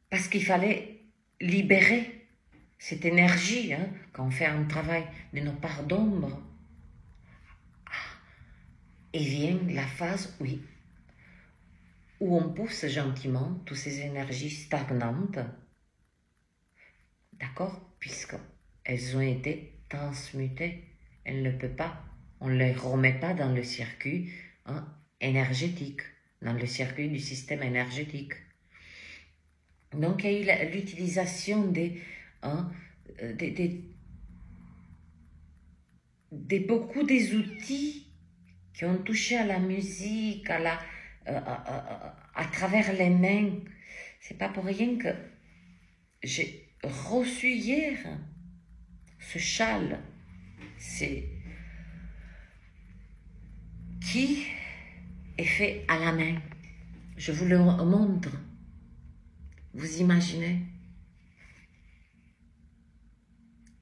parce qu'il fallait libérer cette énergie, quand on fait un travail de nos parts d'ombre, et vient la phase, oui, où on pousse gentiment toutes ces énergies stagnantes, d'accord, puisqu'elles ont été transmutées. Elles ne peuvent pas, on ne les remet pas dans le circuit énergétique, dans le circuit du système énergétique. Donc il y a eu l'utilisation beaucoup des outils qui ont touché à la musique, à travers les mains. C'est pas pour rien que j'ai reçu hier ce châle. C'est qui est fait à la main. Je vous le montre. Vous imaginez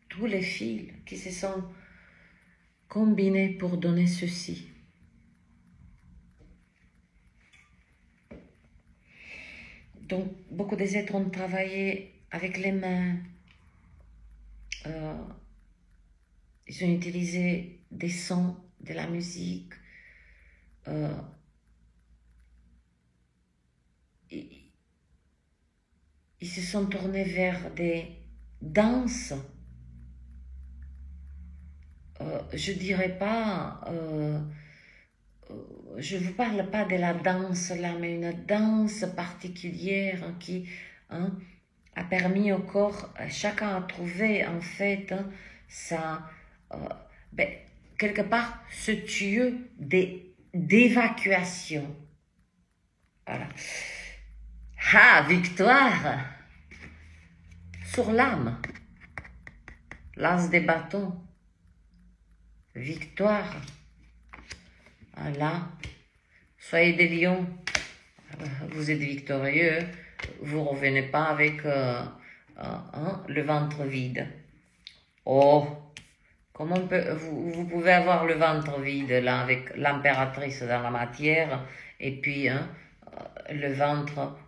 tous les fils qui se sont combinés pour donner ceci. Donc, beaucoup des êtres ont travaillé avec les mains. Ils ont utilisé des sons, de la musique. Ils se sont tournés vers des danses. Je dirais pas... je ne vous parle pas de la danse là, mais une danse particulière qui a permis au corps, chacun a trouvé en fait quelque part ce tuyau d'évacuation. Voilà. Ah, victoire sur l'âme, l'as des bâtons, victoire. Là, soyez des lions, vous êtes victorieux, vous ne revenez pas avec le ventre vide. Oh, comment vous pouvez avoir le ventre vide là avec l'impératrice dans la matière et puis le ventre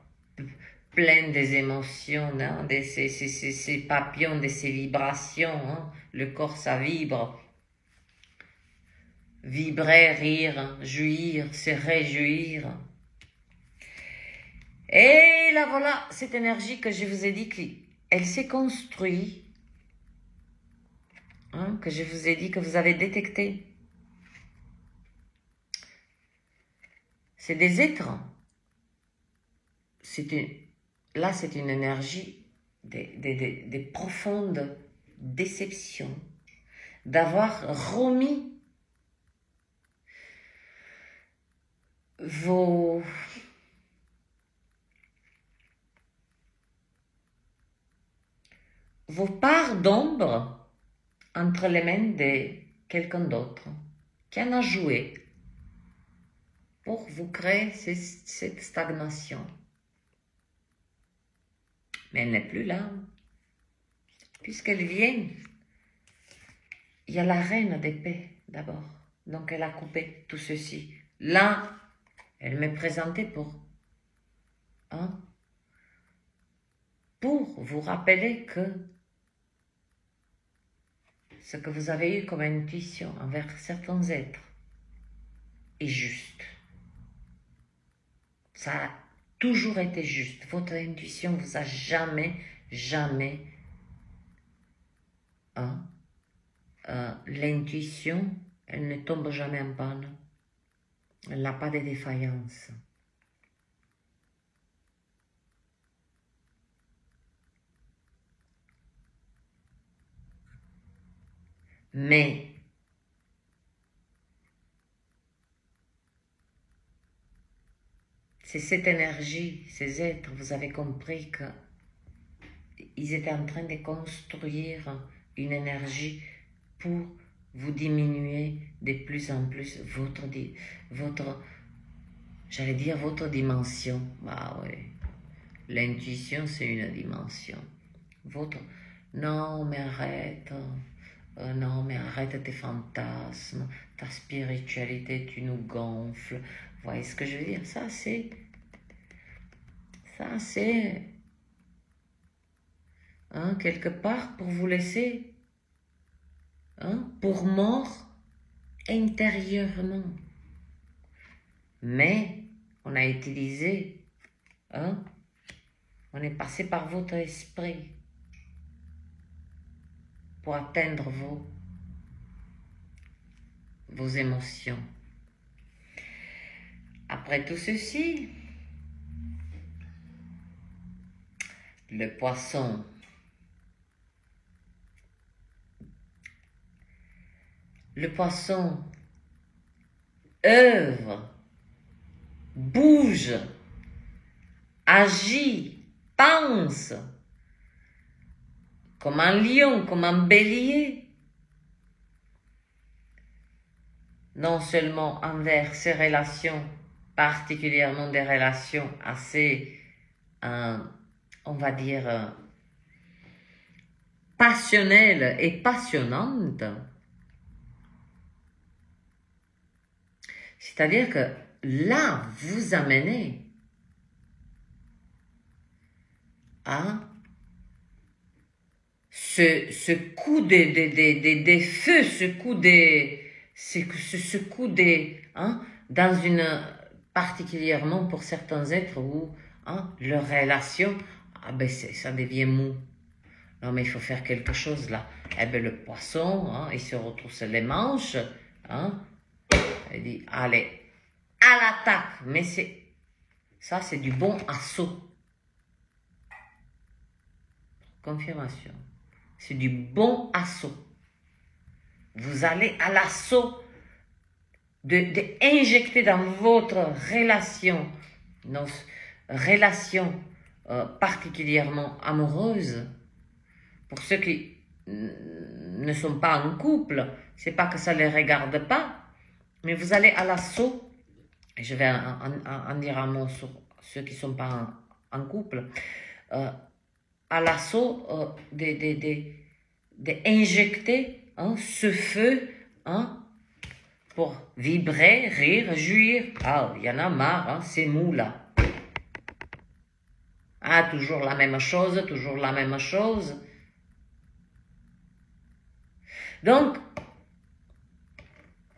plein des émotions, de ces papillons, de ces vibrations, le corps ça vibre. Vibrer, rire, jouir, se réjouir. Et là voilà, cette énergie que je vous ai dit qu'elle s'est construite, que je vous ai dit que vous avez détecté. C'est des êtres. Là, c'est une énergie des profondes déceptions, d'avoir remis vos parts d'ombre entre les mains de quelqu'un d'autre qui en a joué pour vous créer cette stagnation. Mais elle n'est plus là, puisqu'elle vient. Il y a la reine d'épée d'abord, donc elle a coupé tout ceci. Là, elle m'est présentée pour vous rappeler que ce que vous avez eu comme intuition envers certains êtres est juste. Ça a toujours été juste. Votre intuition vous a jamais l'intuition, elle ne tombe jamais en panne. Elle n'a pas de défaillance. Mais c'est cette énergie, ces êtres, vous avez compris que ils étaient en train de construire une énergie pour vous diminuer de plus en plus j'allais dire votre dimension. Bah oui, l'intuition c'est une dimension. Non mais arrête, non mais arrête tes fantasmes, ta spiritualité tu nous gonfles. Vous voyez ce que je veux dire? Ça c'est quelque part pour vous laisser pour mort intérieurement. Mais on a utilisé, on est passé par votre esprit pour atteindre vos émotions. Après tout ceci, le poisson œuvre, bouge, agit, pense, comme un lion, comme un bélier. Non seulement envers ses relations, particulièrement des relations assez, on va dire, passionnelles et passionnantes. C'est-à-dire que là, vous amenez à ce coup des feux, ce coup dans une, particulièrement pour certains êtres où leur relation, ça devient mou. Non mais il faut faire quelque chose là. Eh bien le poisson, il se retrousse les manches, il dit allez, à l'attaque. Mais ça c'est du bon assaut. Confirmation. C'est du bon assaut. Vous allez à l'assaut d'injecter dans votre relation, particulièrement amoureuse, pour ceux qui ne sont pas en couple, c'est pas que ça ne les regarde pas, mais vous allez à l'assaut, et je vais en dire un mot sur ceux qui ne sont pas en couple, à l'assaut d'injecter ce feu pour vibrer, rire, jouir. Ah, il y en a marre, c'est mou là. Ah, toujours la même chose, toujours la même chose. Donc,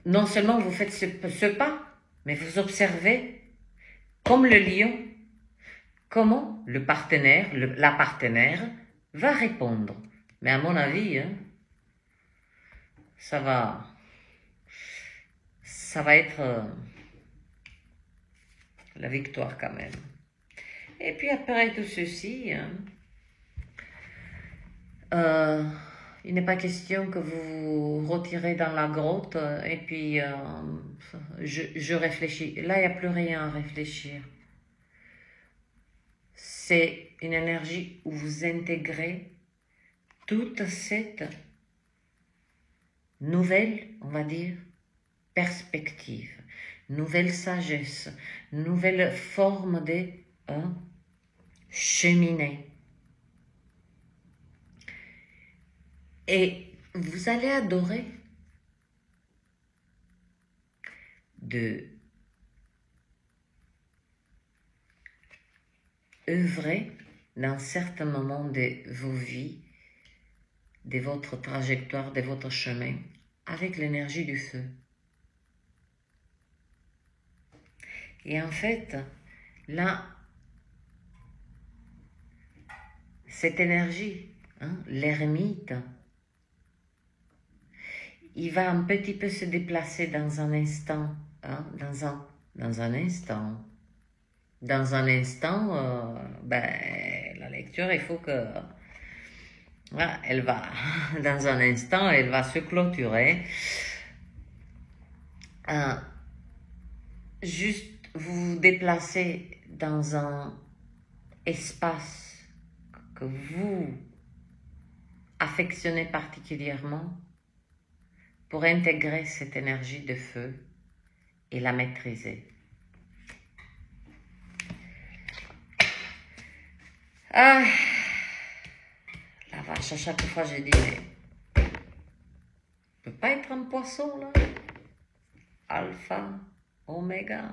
non seulement vous faites ce pas, mais vous observez, comme le lion, comment le partenaire, la partenaire, va répondre. Mais à mon avis, ça va être la victoire quand même. Et puis après tout ceci, il n'est pas question que vous vous retirez dans la grotte et puis je réfléchis. Là, il n'y a plus rien à réfléchir. C'est une énergie où vous intégrez toute cette nouvelle, on va dire, perspective, nouvelle sagesse, nouvelle forme de cheminer. Et vous allez adorer de œuvrer dans certains moments de vos vies, de votre trajectoire, de votre chemin, avec l'énergie du feu. Et en fait, là, cette énergie, l'ermite, il va un petit peu se déplacer dans un instant, dans un instant. Dans un instant, la lecture, il faut que... elle va, dans un instant, elle va se clôturer. Juste vous vous déplacez dans un espace que vous affectionnez particulièrement pour intégrer cette énergie de feu et la maîtriser. Ah, la vache, à chaque fois je dis, mais ne peut pas être un poisson là? Alpha, oméga.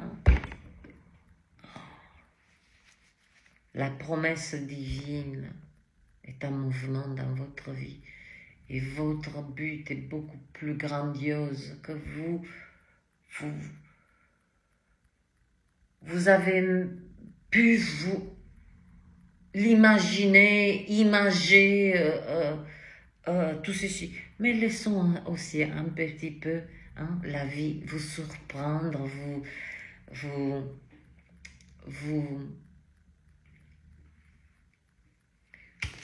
La promesse divine est un mouvement dans votre vie et votre but est beaucoup plus grandiose que vous avez pu vous l'imaginer, imager tout ceci. Mais laissons aussi un petit peu la vie vous surprendre,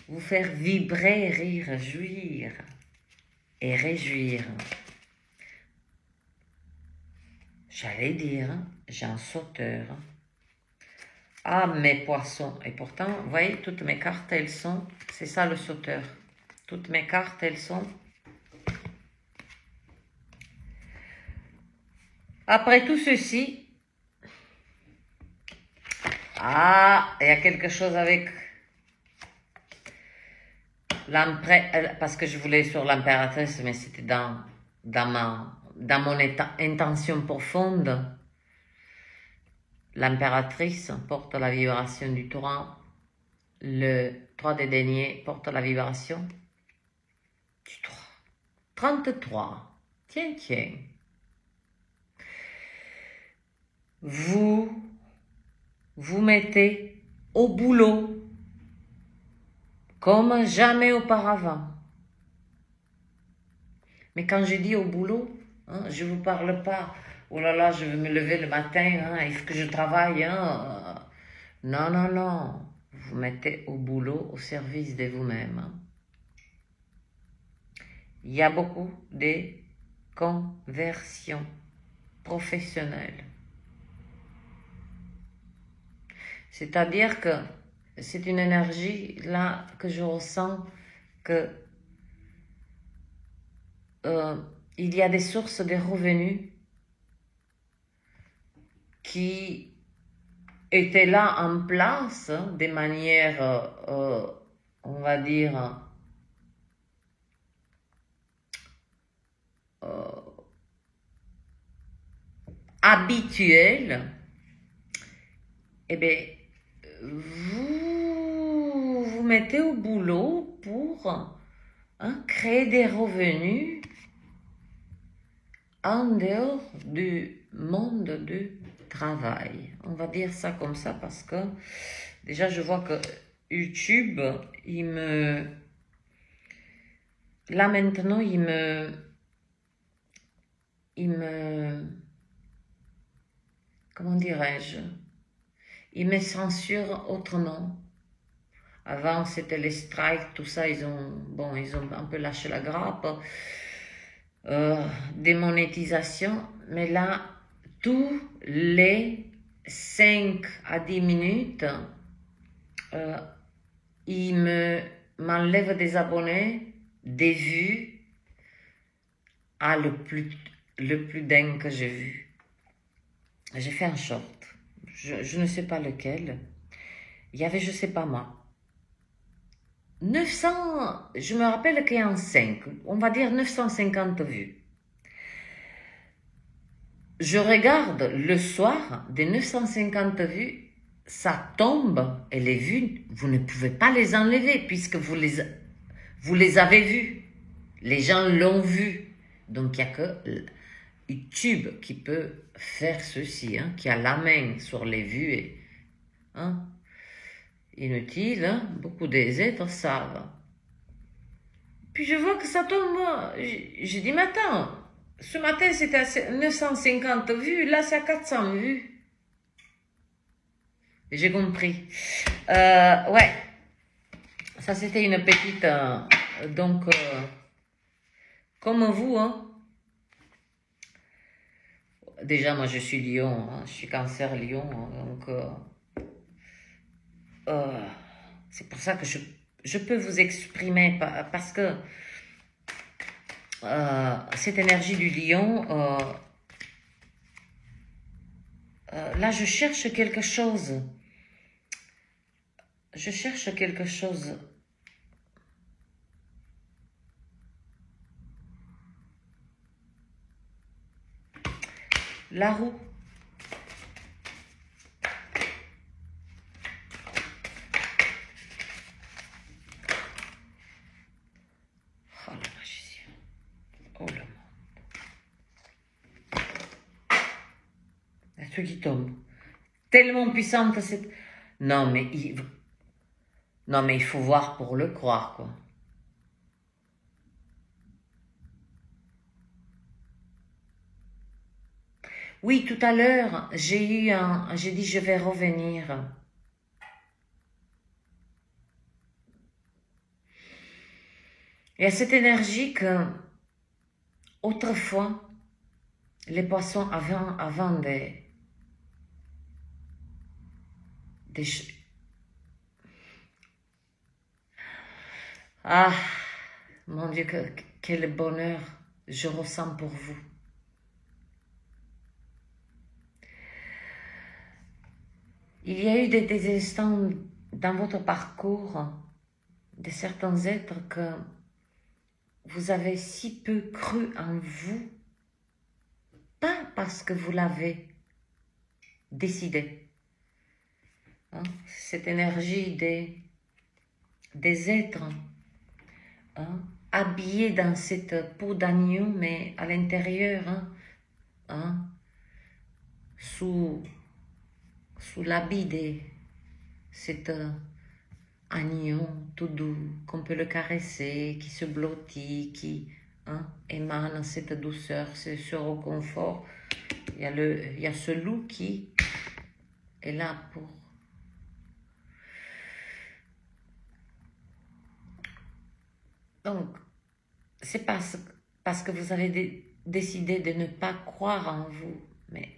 vous faire vibrer, rire, jouir et réjouir. J'allais dire, j'ai un sauteur. Ah, mes poissons. Et pourtant, vous voyez, toutes mes cartes, elles sont... C'est ça le sauteur. Toutes mes cartes, elles sont... Après tout ceci... Ah, il y a quelque chose avec... Parce que je voulais sur l'impératrice, mais c'était dans mon intention profonde. L'impératrice porte la vibration du 3. Le 3 des deniers porte la vibration du 3. 33. Tiens, tiens. Vous mettez au boulot comme jamais auparavant. Mais quand je dis au boulot, je ne vous parle pas, oh là là, je vais me lever le matin, est-ce que je travaille? Non, non, non. Vous mettez au boulot au service de vous-même. Il y a beaucoup de conversions professionnelles. C'est-à-dire que c'est une énergie là que je ressens que il y a des sources de revenus qui étaient là en place de manière, on va dire, habituelle. Eh bien, vous mettez au boulot pour créer des revenus en dehors du monde du travail. On va dire ça comme ça parce que déjà je vois que YouTube, là maintenant, il me, comment dirais-je, il me censure autrement. Avant, c'était les strikes, tout ça, ils ont un peu lâché la grappe. Démonétisation, mais là, tous les 5 à 10 minutes, il m'enlève des abonnés, des vues, le plus dingue que j'ai vu. J'ai fait un short, je ne sais pas lequel, il y avait, je sais pas moi, 900, je me rappelle qu'il y a un 5, on va dire 950 vues. Je regarde le soir, des 950 vues, ça tombe, et les vues, vous ne pouvez pas les enlever, puisque vous les avez vues. Les gens l'ont vu. Donc, il n'y a que YouTube qui peut faire ceci, qui a la main sur les vues. Et, inutile, beaucoup des êtres savent. Puis je vois que ça tombe, je dis, mais attends, ce matin c'était à 950 vues, là c'est à 400 vues. J'ai compris. Ouais, ça c'était une petite, donc, comme vous, déjà, moi, je suis lion, hein, je suis cancer lion, hein, donc c'est pour ça que je peux vous exprimer, parce que cette énergie du lion, là, je cherche quelque chose. Je cherche quelque chose. La roue. Oh, le magicien. Oh, le monde. Un truc qui tombe. Tellement puissante cette... Non, mais il faut voir pour le croire, quoi. Oui, tout à l'heure, j'ai dit je vais revenir. Il y a cette énergie que, autrefois, les poissons avant Ah, mon Dieu, quel bonheur je ressens pour vous. Il y a eu des instants dans votre parcours de certains êtres que vous avez si peu cru en vous, pas parce que vous l'avez décidé. Hein? Cette énergie des êtres hein, habillés dans cette peau d'agneau, mais à l'intérieur, hein, sous l'habit de cet agneau tout doux, qu'on peut le caresser, qui se blottit, qui émane cette douceur, ce réconfort. Il y a ce loup qui est là pour... Donc, c'est parce que vous avez décidé de ne pas croire en vous, mais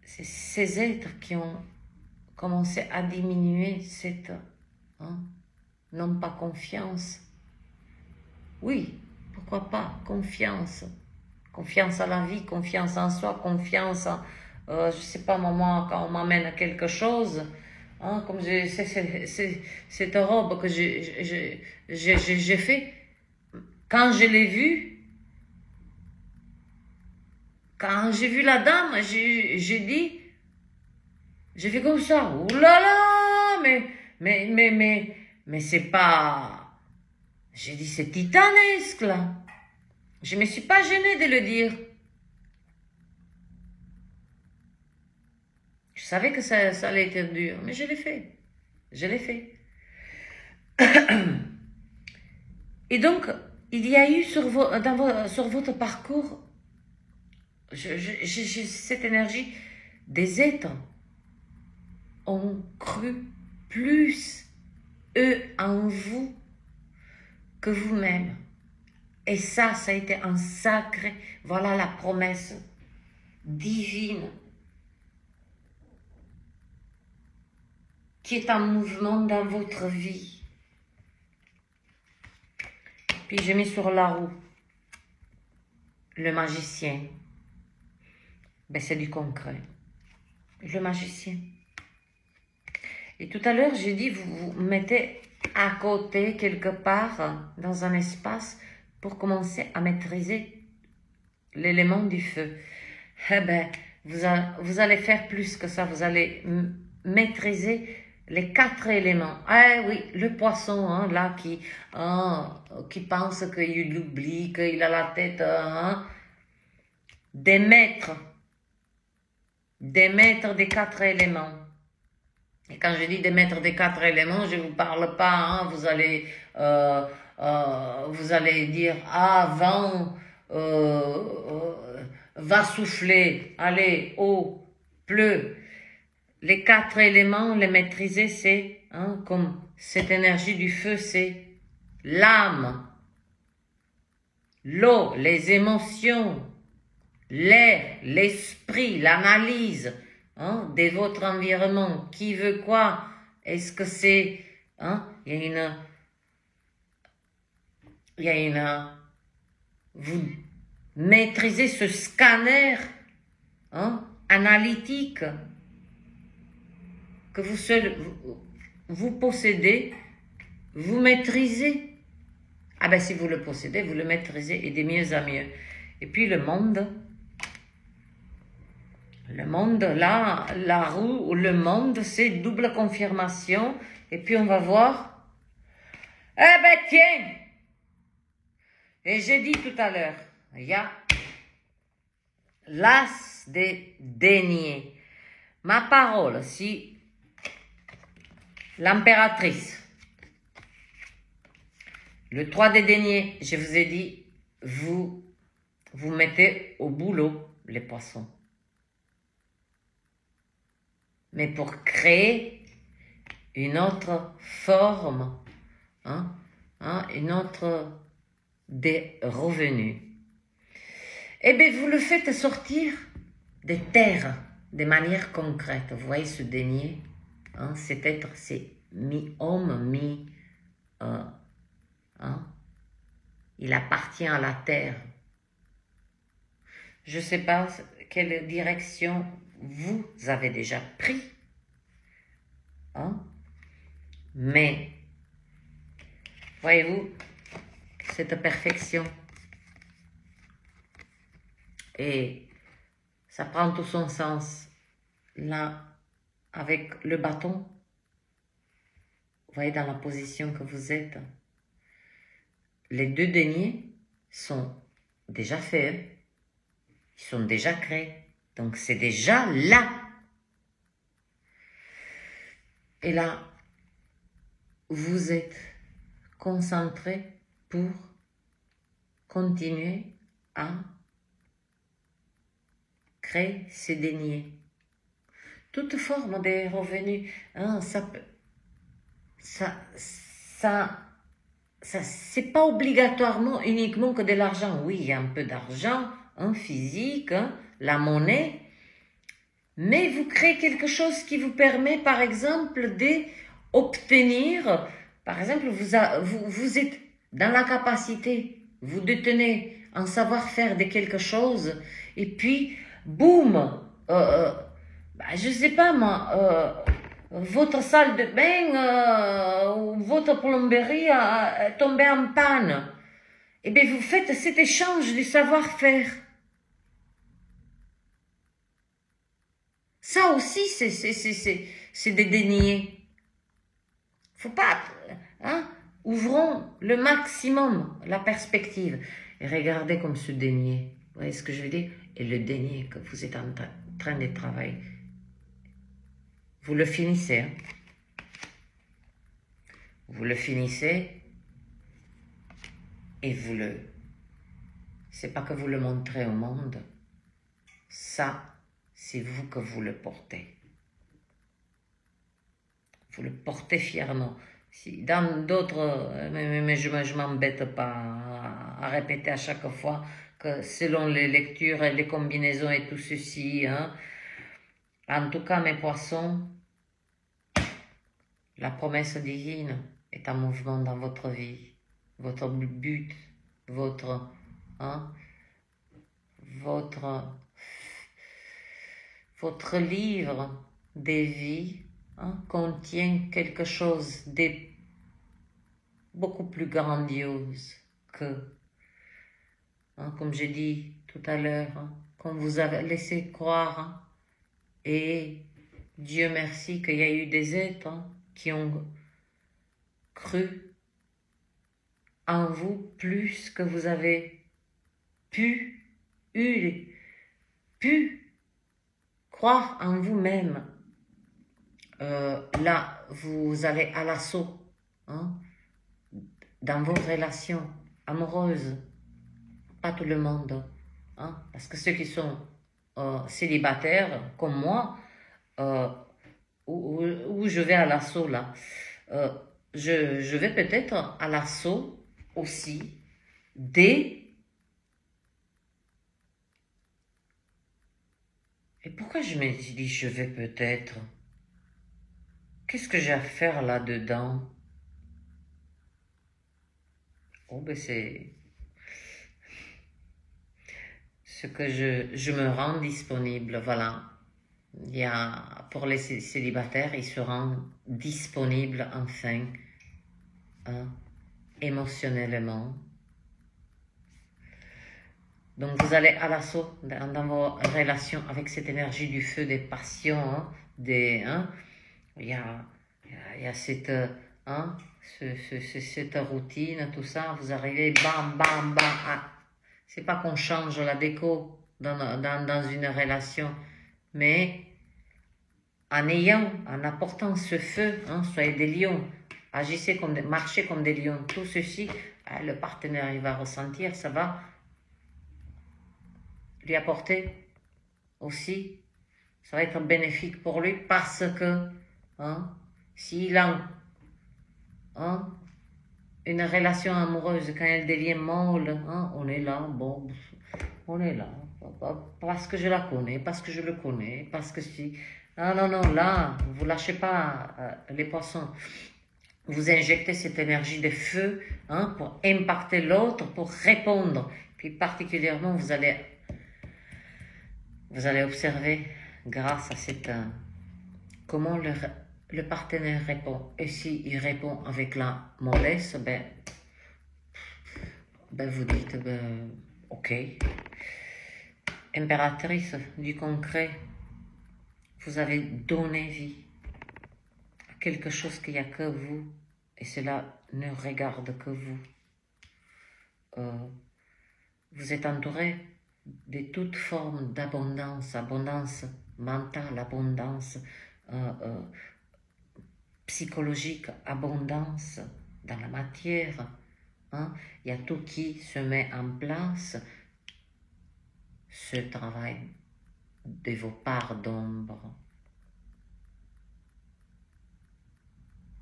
c'est ces êtres qui ont commencé à diminuer cette... non pas confiance. Oui, pourquoi pas, confiance. Confiance à la vie, confiance en soi, confiance en... je sais pas, maman, quand on m'amène à quelque chose, comme cette robe que j'ai fait, quand je l'ai vue, quand j'ai vu la dame, j'ai dit, j'ai fait comme ça, ouh là là, mais c'est pas, j'ai dit c'est titanesque là. Je me suis pas gênée de le dire. Je savais que ça allait être dur, mais je l'ai fait. Je l'ai fait. Et donc, il y a eu sur votre parcours, j'ai cette énergie, des êtres ont cru plus, eux, en vous, que vous-même. Et ça a été un sacré, voilà la promesse divine qui est en mouvement dans votre vie. Puis j'ai mis sur la roue le magicien. Ben, c'est du concret. Le magicien. Et tout à l'heure, j'ai dit, vous mettez à côté, quelque part, dans un espace, pour commencer à maîtriser l'élément du feu. Eh ben, vous allez faire plus que ça. Vous allez maîtriser les 4 éléments. Ah oui, le poisson, là, qui pense qu'il oublie, qu'il a la tête, des maîtres des 4 éléments. Et quand je dis des maîtres des 4 éléments, je ne vous parle pas, vous allez dire, vent, va souffler, allez, eau, pleut. Les 4 éléments, les maîtriser, c'est, comme cette énergie du feu, c'est l'âme, l'eau, les émotions, l'air, l'esprit, l'analyse de votre environnement. Qui veut quoi? Est-ce que c'est... vous maîtrisez ce scanner analytique que vous possédez, vous maîtrisez. Ah ben si vous le possédez, vous le maîtrisez et de mieux en mieux. Et puis le monde, là, la roue, le monde, c'est double confirmation. Et puis on va voir. Eh ben tiens, et j'ai dit tout à l'heure, il y a l'as des deniers. Ma parole, si l'impératrice, le 3 des deniers, je vous ai dit, vous mettez au boulot les poissons. Mais pour créer une autre forme, une autre des revenus. Eh bien, vous le faites sortir des terres de manière concrète. Vous voyez ce denier, cet être, c'est mi-homme, il appartient à la terre. Je ne sais pas quelle direction vous avez déjà pris, mais voyez-vous, cette perfection, et ça prend tout son sens là avec le bâton. Vous voyez dans la position que vous êtes, les 2 deniers sont déjà faits, ils sont déjà créés, donc c'est déjà là. Et là, vous êtes concentré pour continuer à créer ces deniers. Toute forme de revenus, c'est pas obligatoirement uniquement que de l'argent. Oui, il y a un peu d'argent, physique, la monnaie, mais vous créez quelque chose qui vous permet, par exemple, d'obtenir, par exemple, vous êtes dans la capacité, vous détenez un savoir-faire de quelque chose, et puis, boum, je sais pas moi, votre salle de bain ou votre plomberie a tombé en panne. Eh bien, vous faites cet échange du savoir-faire. Ça aussi, c'est des deniers. Faut pas, ouvrons le maximum la perspective et regardez comme ce denier. Vous voyez ce que je veux dire? Et le denier que vous êtes en train de travailler. Vous le finissez. Vous le finissez et c'est pas que vous le montrez au monde. Ça, c'est vous que vous le portez. Vous le portez fièrement. Si dans d'autres, mais je m'embête pas à répéter à chaque fois que selon les lectures et les combinaisons et tout ceci, en tout cas mes poissons, la promesse divine est en mouvement dans votre vie, votre but, votre livre des vies contient quelque chose de beaucoup plus grandiose que, comme j'ai dit tout à l'heure, qu'on vous a laissé croire. Et Dieu merci qu'il y a eu des êtres qui ont cru en vous plus que vous avez pu croire en vous-même. Là, vous allez à l'assaut dans vos relations amoureuses. Pas tout le monde. Parce que ceux qui sont célibataires, comme moi, où je vais à l'assaut là, je vais peut-être à l'assaut aussi des Et pourquoi je me dis, je vais peut-être? Qu'est-ce que j'ai à faire là-dedans? Oh, ben c'est ce que je me rends disponible, voilà. Il y a, pour les célibataires, ils se rendent disponibles enfin, hein, émotionnellement. Donc vous allez à l'assaut dans vos relations avec cette énergie du feu, des passions, hein, il y a, il y a cette, hein, cette routine, tout ça, vous arrivez, bam, bam, bam. Ah, c'est pas qu'on change la déco dans une relation, mais en apportant ce feu, hein, soyez des lions, agissez comme marchez comme des lions, tout ceci, le partenaire il va ressentir, ça va lui apporter aussi, ça va être bénéfique pour lui parce que hein, s'il a hein, une relation amoureuse, quand elle devient molle, hein, on est là, bon, on est là, parce que je la connais, parce que je le connais, parce que si... Non, non, non, là, vous lâchez pas les poissons. Vous injectez cette énergie de feu hein, pour impacter l'autre, pour répondre. Puis particulièrement, vous allez observer, grâce à cette... comment le partenaire répond. Et s'il répond avec la mollesse, ben vous dites, ok. Impératrice du concret, vous avez donné vie à quelque chose qu'il n'y a que vous, et cela ne regarde que vous. Vous êtes entouré de toutes formes d'abondance, abondance mentale, abondance psychologique, abondance dans la matière. Hein? Il y a tout qui se met en place. Ce travail de vos parts d'ombre.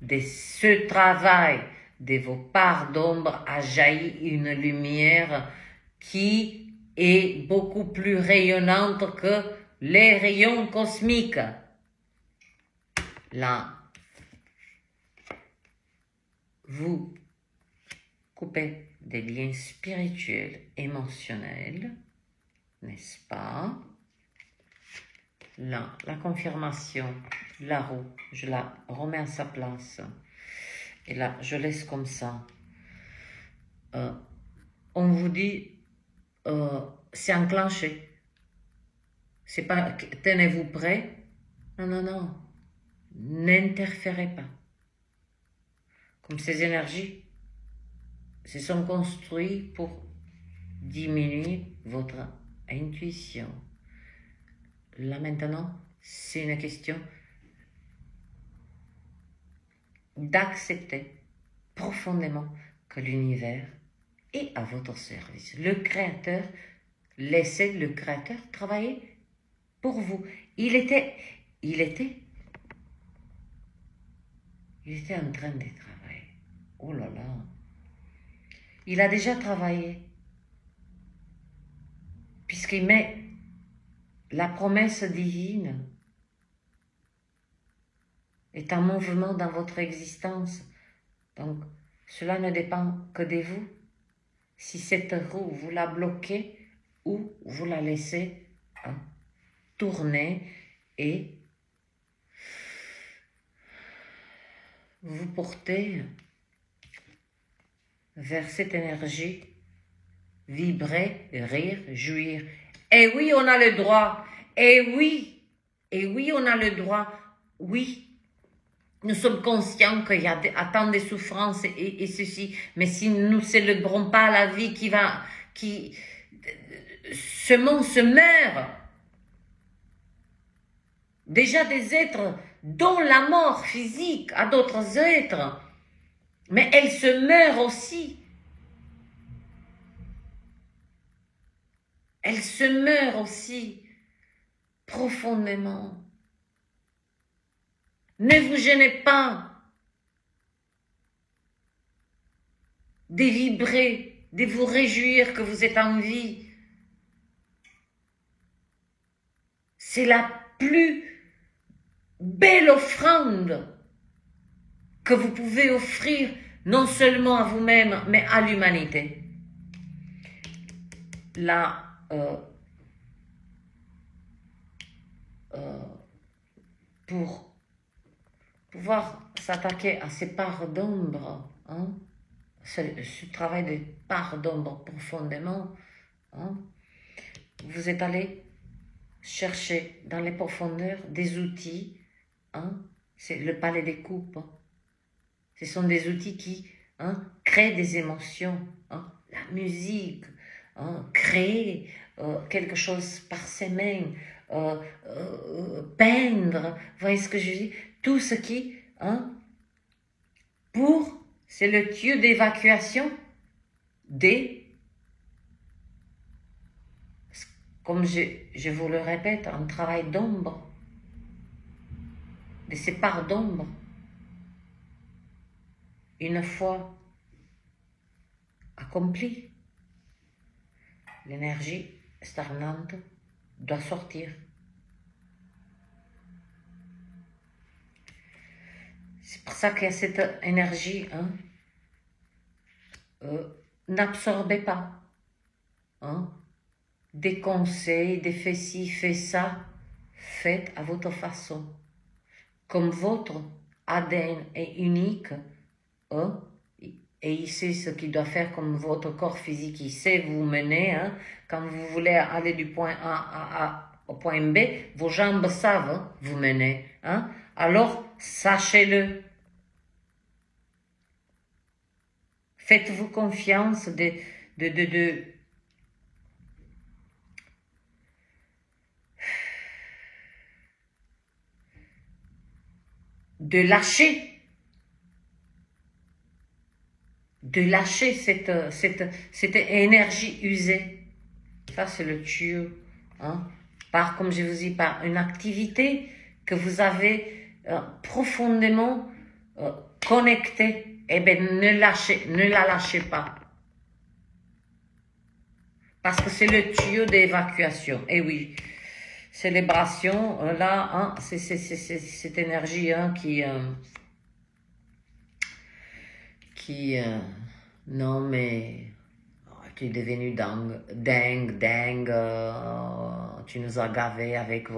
De ce travail de vos parts d'ombre a jailli une lumière qui est beaucoup plus rayonnante que les rayons cosmiques. Là, vous coupez des liens spirituels, émotionnels, n'est-ce pas? Là, la confirmation, la roue, je la remets à sa place. Et là, je laisse comme ça. On vous dit, c'est enclenché. C'est pas, tenez-vous prêt. Non, non, non. N'interférez pas. Comme ces énergies se sont construites pour diminuer votre intuition. Là maintenant, c'est une question d'accepter profondément que l'univers est à votre service. Le Créateur, laissez le Créateur travailler pour vous. Il était en train de travailler. Oh là là. Il a déjà travaillé. Puisqu'il met la promesse divine est en mouvement dans votre existence. Donc, cela ne dépend que de vous. Si cette roue, vous la bloquez ou vous la laissez tourner et vous portez vers cette énergie, vibrer, rire, jouir. Et oui, on a le droit. Et oui, on a le droit. Oui, nous sommes conscients qu'il y a tant de souffrances et ceci. Mais si nous ne célébrons pas la vie ce monde se meurt. Déjà des êtres dont la mort physique à d'autres êtres. Mais elle se meurt aussi. Elle se meurt aussi profondément. Ne vous gênez pas de vibrer, de vous réjouir que vous êtes en vie. C'est la plus belle offrande que vous pouvez offrir non seulement à vous-même, mais à l'humanité. Là, pour pouvoir s'attaquer à ces parts d'ombre, hein, ce travail de parts d'ombre profondément, hein, vous êtes allé chercher dans les profondeurs des outils, hein, c'est le palais des coupes. Ce sont des outils qui créent des émotions, hein, la musique, hein, créer quelque chose par ses mains, peindre, vous voyez ce que je dis? Tout ce qui, c'est le tuyau d'évacuation des, comme je vous le répète, un travail d'ombre, de ces parts d'ombre. Une fois accompli, l'énergie stagnante doit sortir. C'est pour ça qu'il y a cette énergie, n'absorbez pas des conseils, des fais ci, fais ça, faites à votre façon. Comme votre ADN est unique, et il sait ce qu'il doit faire, comme votre corps physique, il sait vous mener, quand vous voulez aller du point A au point B, vos jambes savent vous mener, alors sachez-le. Faites-vous confiance de lâcher cette énergie usée. Ça, c'est le tuyau. Par, comme je vous dis, par une activité que vous avez profondément connectée. Eh bien, ne la lâchez pas. Parce que c'est le tuyau d'évacuation. Eh oui, célébration, là, c'est cette énergie qui non mais tu es devenu dingue, tu nous as gavé avec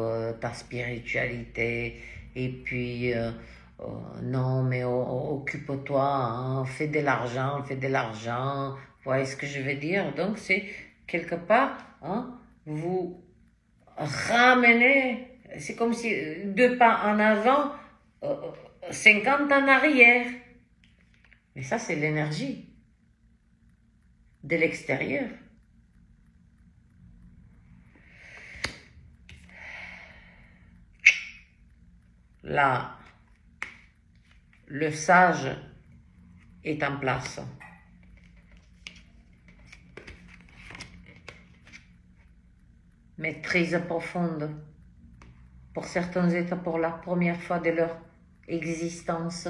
ta spiritualité, et puis non mais occupe-toi, fais de l'argent, vous voyez ce que je veux dire? Donc c'est quelque part, vous ramenez, c'est comme si 2 pas en avant, 50 en arrière. Mais ça, c'est l'énergie de l'extérieur. Là, le sage est en place. Maîtrise profonde. Pour certains états, pour la première fois de leur existence,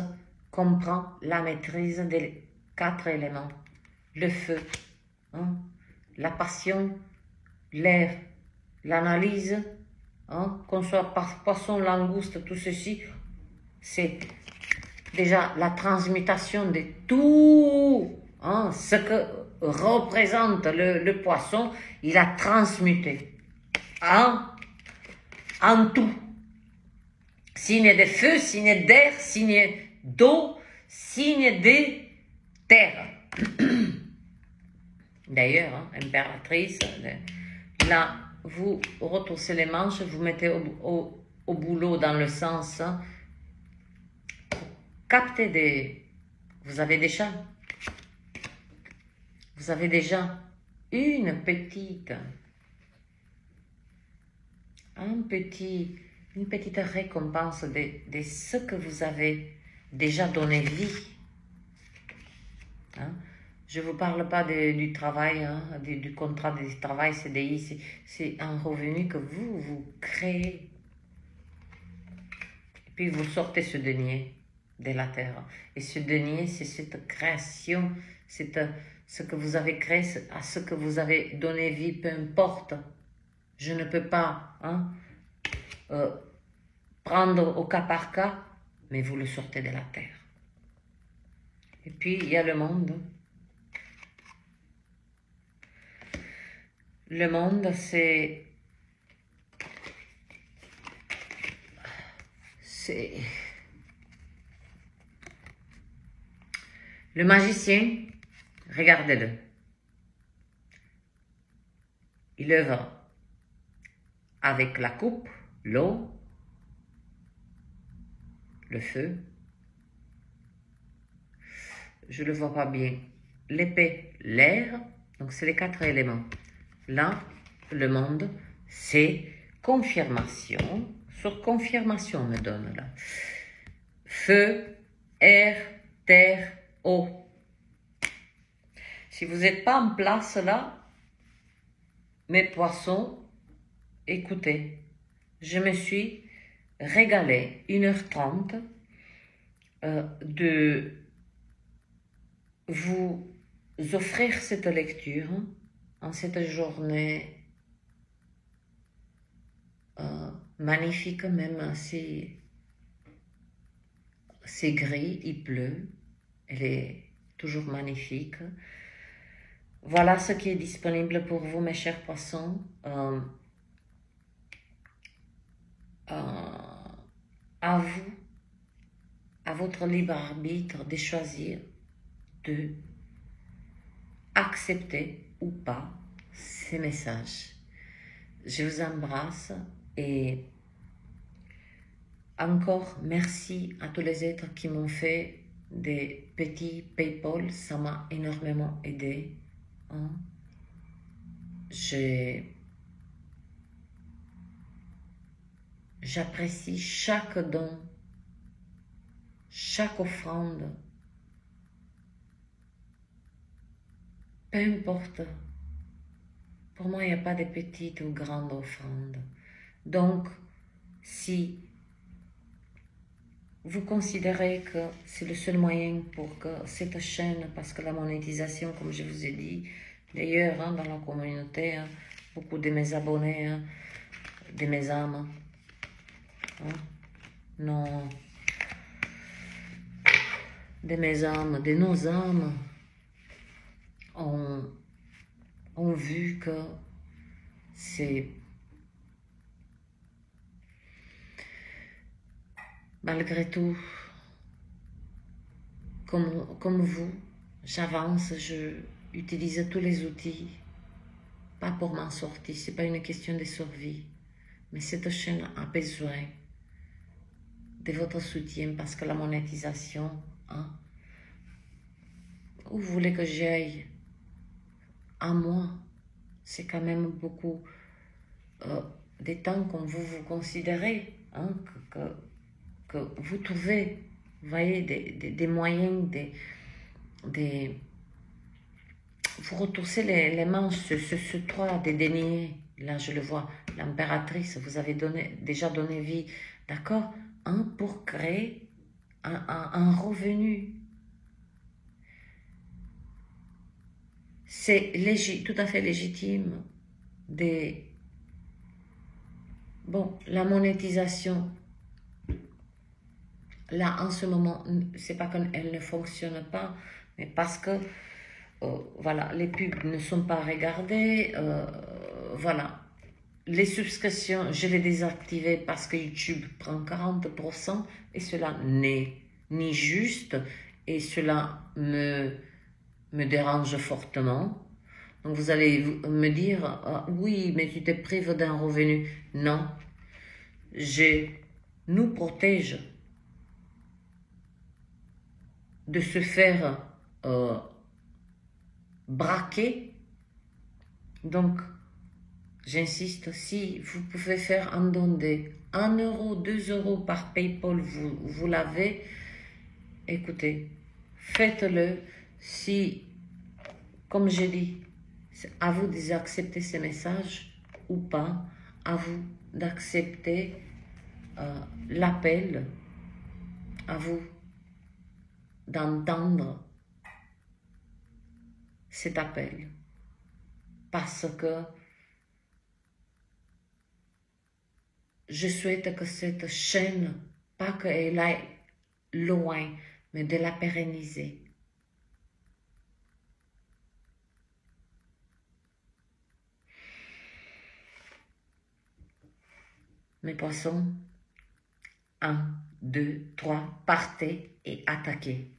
comprend la maîtrise des 4 éléments. Le feu, la passion, l'air, l'analyse, qu'on soit poisson, langouste, tout ceci, c'est déjà la transmutation de tout ce que représente le poisson, il a transmuté en tout. Signe de feu, signe d'air, signe d'eau, signe de terre. D'ailleurs, impératrice, là, vous retroussez les manches, vous mettez au boulot dans le sens, captez vous avez déjà une petite récompense de ce que vous avez déjà donné vie. Je ne vous parle pas du travail, du contrat de travail CDI, c'est un revenu que vous créez. Et puis vous sortez ce denier de la terre. Et ce denier, c'est cette création, c'est ce que vous avez créé, à ce que vous avez donné vie, peu importe. Je ne peux pas prendre au cas par cas, mais vous le sortez de la terre. Et puis, il y a le monde. Le monde, c'est le magicien, regardez-le. Il œuvre avec la coupe, l'eau, le feu. Je ne le vois pas bien. L'épée, l'air. Donc, c'est les 4 éléments. Là, le monde, c'est confirmation. Sur confirmation, on me donne là. Feu, air, terre, eau. Si vous n'êtes pas en place là, mes poissons, écoutez, je me suis régalée 1h30 de vous offrir cette lecture en cette journée magnifique, même si c'est gris, il pleut, elle est toujours magnifique. Voilà ce qui est disponible pour vous, mes chers poissons. À vous, à votre libre arbitre de choisir de accepter ou pas ces messages. Je vous embrasse et encore merci à tous les êtres qui m'ont fait des petits PayPal, ça m'a énormément aidé. Hein? J'apprécie chaque don, chaque offrande, peu importe. Pour moi, il n'y a pas de petites ou grandes offrandes. Donc, si vous considérez que c'est le seul moyen pour que cette chaîne, parce que la monétisation, comme je vous ai dit, d'ailleurs, hein, dans la communauté, hein, beaucoup de mes abonnés, hein, de mes âmes, hein, non, de mes âmes, de nos âmes, ont vu que c'est malgré tout, comme vous, j'avance, je utilise tous les outils, pas pour m'en sortir, c'est pas une question de survie, mais cette chaîne a besoin de votre soutien parce que la monétisation, hein, où vous voulez que j'aille, à moi, c'est quand même beaucoup des temps comme vous considérez, hein, que vous trouvez, vous voyez, des moyens, vous retroussez les manches, ce 3 des deniers, là je le vois, l'impératrice, vous avez déjà donné vie, d'accord, hein, pour créer un revenu. C'est tout à fait légitime. Bon, la monétisation, là en ce moment, c'est pas qu'elle ne fonctionne pas, mais parce que voilà, les pubs ne sont pas regardées, voilà. Les subscriptions, je les désactivées parce que YouTube prend 40% et cela n'est ni juste et cela me dérange fortement. Donc vous allez me dire, ah, oui, mais tu te prives d'un revenu. Non, nous protège de se faire braquer. Donc, j'insiste, si vous pouvez faire un don de 1 euro, 2 euros par PayPal, vous l'avez, écoutez, faites-le. Si, comme j'ai dit, c'est à vous d'accepter ces messages ou pas, à vous d'accepter l'appel, à vous d'entendre cet appel. Parce que je souhaite que cette chaîne, pas qu'elle aille loin, mais de la pérenniser. Mes poissons, 1, 2, 3, partez et attaquez.